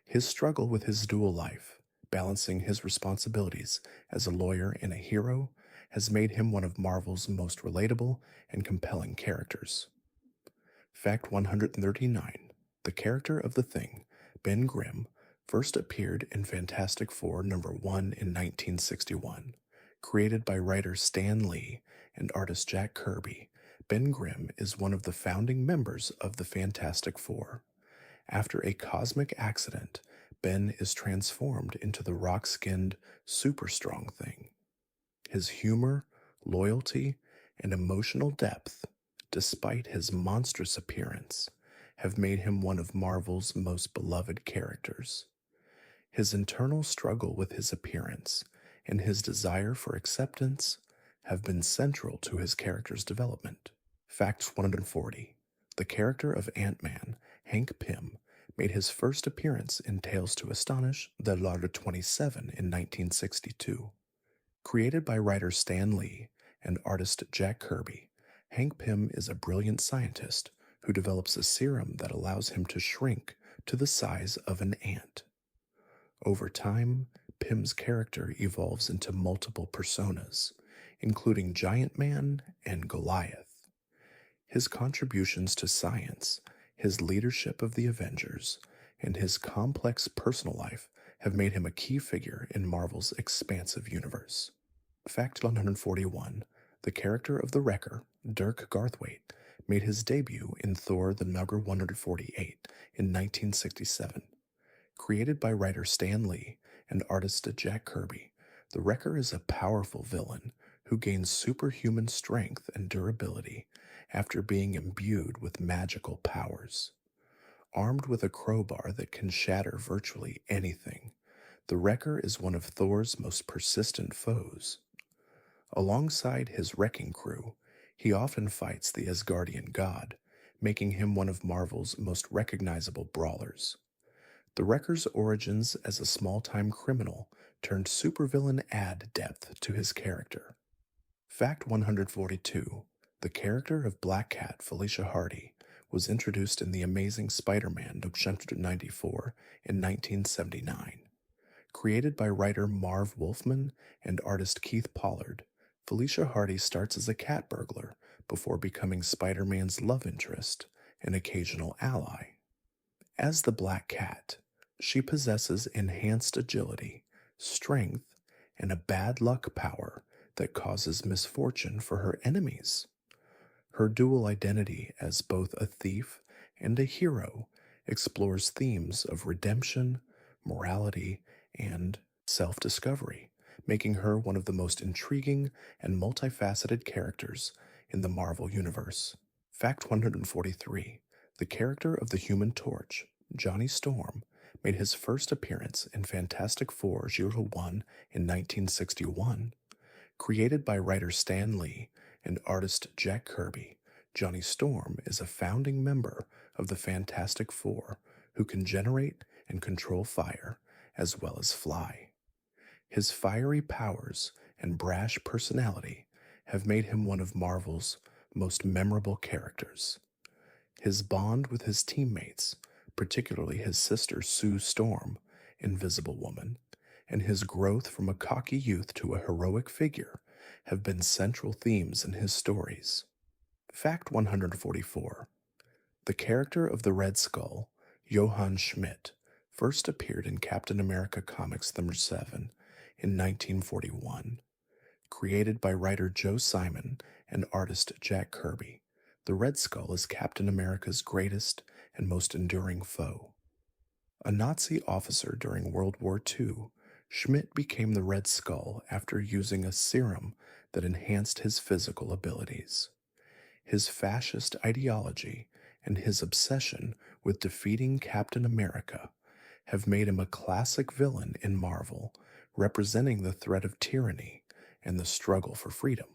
His struggle with his dual life, balancing his responsibilities as a lawyer and a hero, has made him one of Marvel's most relatable and compelling characters. Fact 139. The character of the Thing, Ben Grimm, first appeared in Fantastic Four number 1 in 1961. Created by writer Stan Lee and artist Jack Kirby, Ben Grimm is one of the founding members of the Fantastic Four. After a cosmic accident, Ben is transformed into the rock-skinned, super-strong Thing. His humor, loyalty, and emotional depth, despite his monstrous appearance, have made him one of Marvel's most beloved characters. His internal struggle with his appearance and his desire for acceptance have been central to his character's development. Fact 140. The character of Ant-Man, Hank Pym, made his first appearance in Tales to Astonish the Larder 27 in 1962. Created by writer Stan Lee and artist Jack Kirby, Hank Pym is a brilliant scientist who develops a serum that allows him to shrink to the size of an ant. Over time, Pym's character evolves into multiple personas, including Giant Man and Goliath. His contributions to science, his leadership of the Avengers, and his complex personal life have made him a key figure in Marvel's expansive universe. Fact 141. The character of the Wrecker, Dirk Garthwaite, made his debut in Thor the number 148 in 1967. Created by writer Stan Lee and artist Jack Kirby, the Wrecker is a powerful villain who gains superhuman strength and durability after being imbued with magical powers. Armed with a crowbar that can shatter virtually anything, the Wrecker is one of Thor's most persistent foes. Alongside his wrecking crew, he often fights the Asgardian god, making him one of Marvel's most recognizable brawlers. The Wrecker's origins as a small-time criminal turned supervillain add depth to his character. Fact 142. The character of Black Cat Felicia Hardy was introduced in The Amazing Spider-Man 994 in 1979. Created by writer Marv Wolfman and artist Keith Pollard, Felicia Hardy starts as a cat burglar before becoming Spider-Man's love interest and occasional ally. As the Black Cat, she possesses enhanced agility, strength, and a bad luck power that causes misfortune for her enemies. Her dual identity as both a thief and a hero explores themes of redemption, morality, and self discovery, making her one of the most intriguing and multifaceted characters in the Marvel Universe. Fact 143. The character of the Human Torch, Johnny Storm, made his first appearance in Fantastic Four Zero One in 1961. Created by writer Stan Lee and artist Jack Kirby, Johnny Storm is a founding member of the Fantastic Four who can generate and control fire as well as fly. His fiery powers and brash personality have made him one of Marvel's most memorable characters. His bond with his teammates, particularly his sister Sue Storm, Invisible Woman, and his growth from a cocky youth to a heroic figure have been central themes in his stories. Fact 144. The character of the Red Skull, Johann Schmidt, first appeared in Captain America Comics #7 in 1941. Created by writer Joe Simon and artist Jack Kirby, the Red Skull is Captain America's greatest and most enduring foe. A Nazi officer during World War II, Schmidt became the Red Skull after using a serum that enhanced his physical abilities. His fascist ideology and his obsession with defeating Captain America have made him a classic villain in Marvel, representing the threat of tyranny and the struggle for freedom.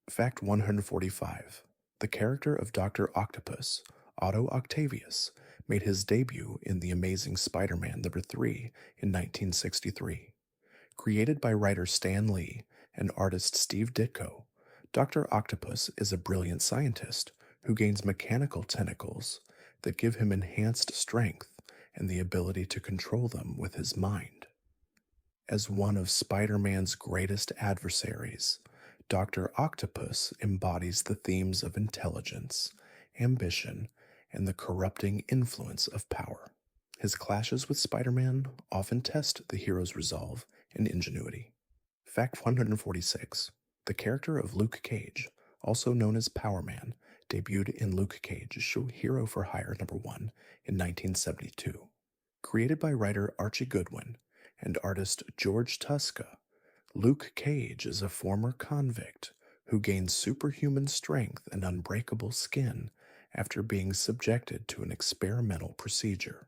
Fact 145. The character of Dr. Octopus, Otto Octavius, made his debut in The Amazing Spider-Man #3 in 1963. Created by writer Stan Lee and artist Steve Ditko, Dr. Octopus is a brilliant scientist who gains mechanical tentacles that give him enhanced strength and the ability to control them with his mind. As one of Spider-Man's greatest adversaries, Dr. Octopus embodies the themes of intelligence, ambition, and the corrupting influence of power. His clashes with Spider-Man often test the hero's resolve and ingenuity. Fact 146. The character of Luke Cage, also known as Power Man, debuted in Luke Cage Hero for Hire #1 in 1972. Created by writer Archie Goodwin and artist George Tuska, Luke Cage is a former convict who gains superhuman strength and unbreakable skin after being subjected to an experimental procedure.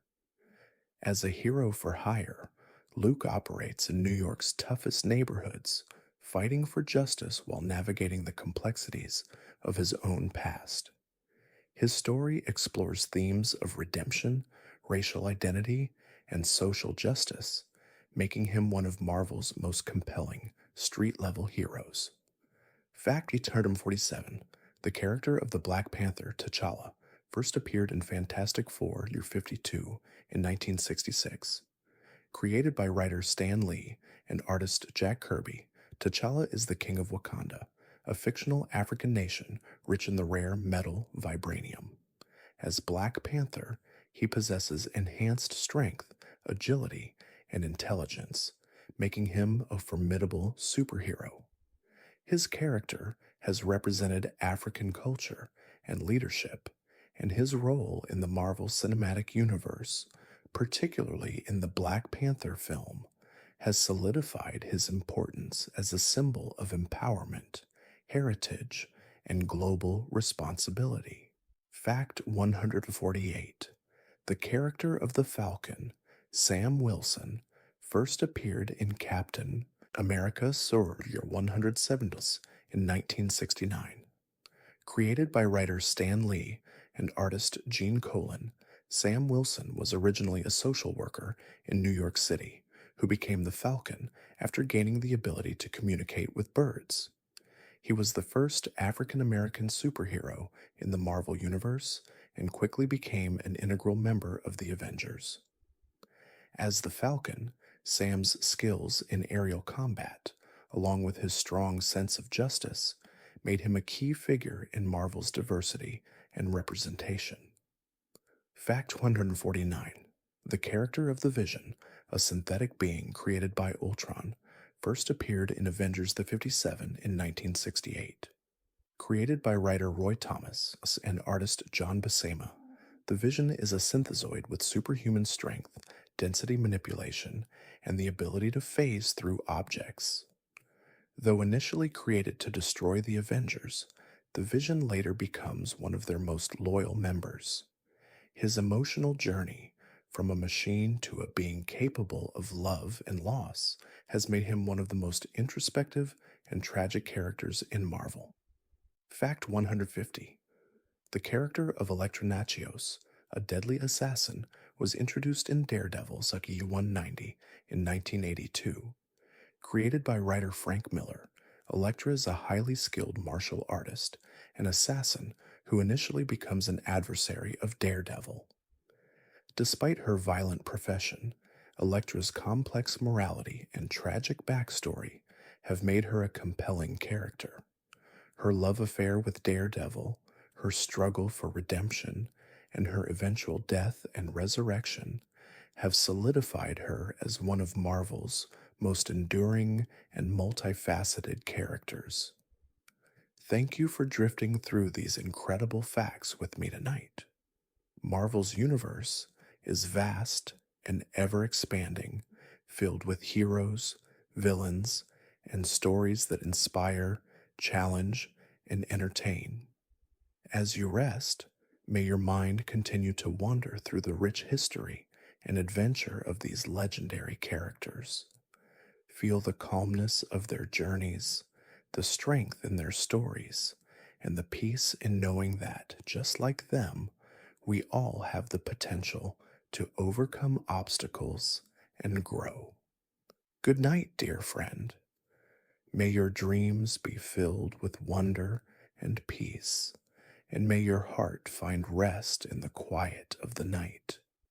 As a hero for hire, Luke operates in New York's toughest neighborhoods, fighting for justice while navigating the complexities of his own past. His story explores themes of redemption, racial identity, and social justice, making him one of Marvel's most compelling street-level heroes. Fact 147. The character of the Black Panther, T'Challa, first appeared in Fantastic Four Year 52 in 1966. Created by writer Stan Lee and artist Jack Kirby, T'Challa is the king of Wakanda, a fictional African nation rich in the rare metal vibranium. As Black Panther, he possesses enhanced strength, agility, and intelligence, making him a formidable superhero. His character has represented African culture and leadership, and his role in the Marvel Cinematic Universe, particularly in the Black Panther film, has solidified his importance as a symbol of empowerment, heritage, and global responsibility. Fact 148. The character of the Falcon, Sam Wilson, first appeared in Captain America Civil War 170 in 1969. Created by writer Stan Lee and artist Gene Colan, Sam Wilson was originally a social worker in New York City who became the Falcon after gaining the ability to communicate with birds. He was the first African American superhero in the Marvel Universe and quickly became an integral member of the Avengers. As the Falcon, Sam's skills in aerial combat, along with his strong sense of justice, made him a key figure in Marvel's diversity and representation. Fact 149. The character of the Vision, a synthetic being created by Ultron, first appeared in Avengers the 57 in 1968. Created by writer Roy Thomas and artist John Buscema, the Vision is a synthezoid with superhuman strength, density manipulation, and the ability to phase through objects. Though initially created to destroy the Avengers, the Vision later becomes one of their most loyal members. His emotional journey, from a machine to a being capable of love and loss, has made him one of the most introspective and tragic characters in Marvel. Fact 150. The character of Electronachios, a deadly assassin, was introduced in Daredevil Sucky 190 in 1982. Created by writer Frank Miller, Elektra is a highly skilled martial artist, an assassin who initially becomes an adversary of Daredevil. Despite her violent profession, Elektra's complex morality and tragic backstory have made her a compelling character. Her love affair with Daredevil, her struggle for redemption, and her eventual death and resurrection have solidified her as one of Marvel's most enduring and multifaceted characters. Thank you for drifting through these incredible facts with me tonight. Marvel's universe is vast and ever expanding, filled with heroes, villains, and stories that inspire, challenge, and entertain. As you rest, may your mind continue to wander through the rich history and adventure of these legendary characters. Feel the calmness of their journeys, the strength in their stories, and the peace in knowing that, just like them, we all have the potential to overcome obstacles and grow. Good night, dear friend. May your dreams be filled with wonder and peace, and may your heart find rest in the quiet of the night.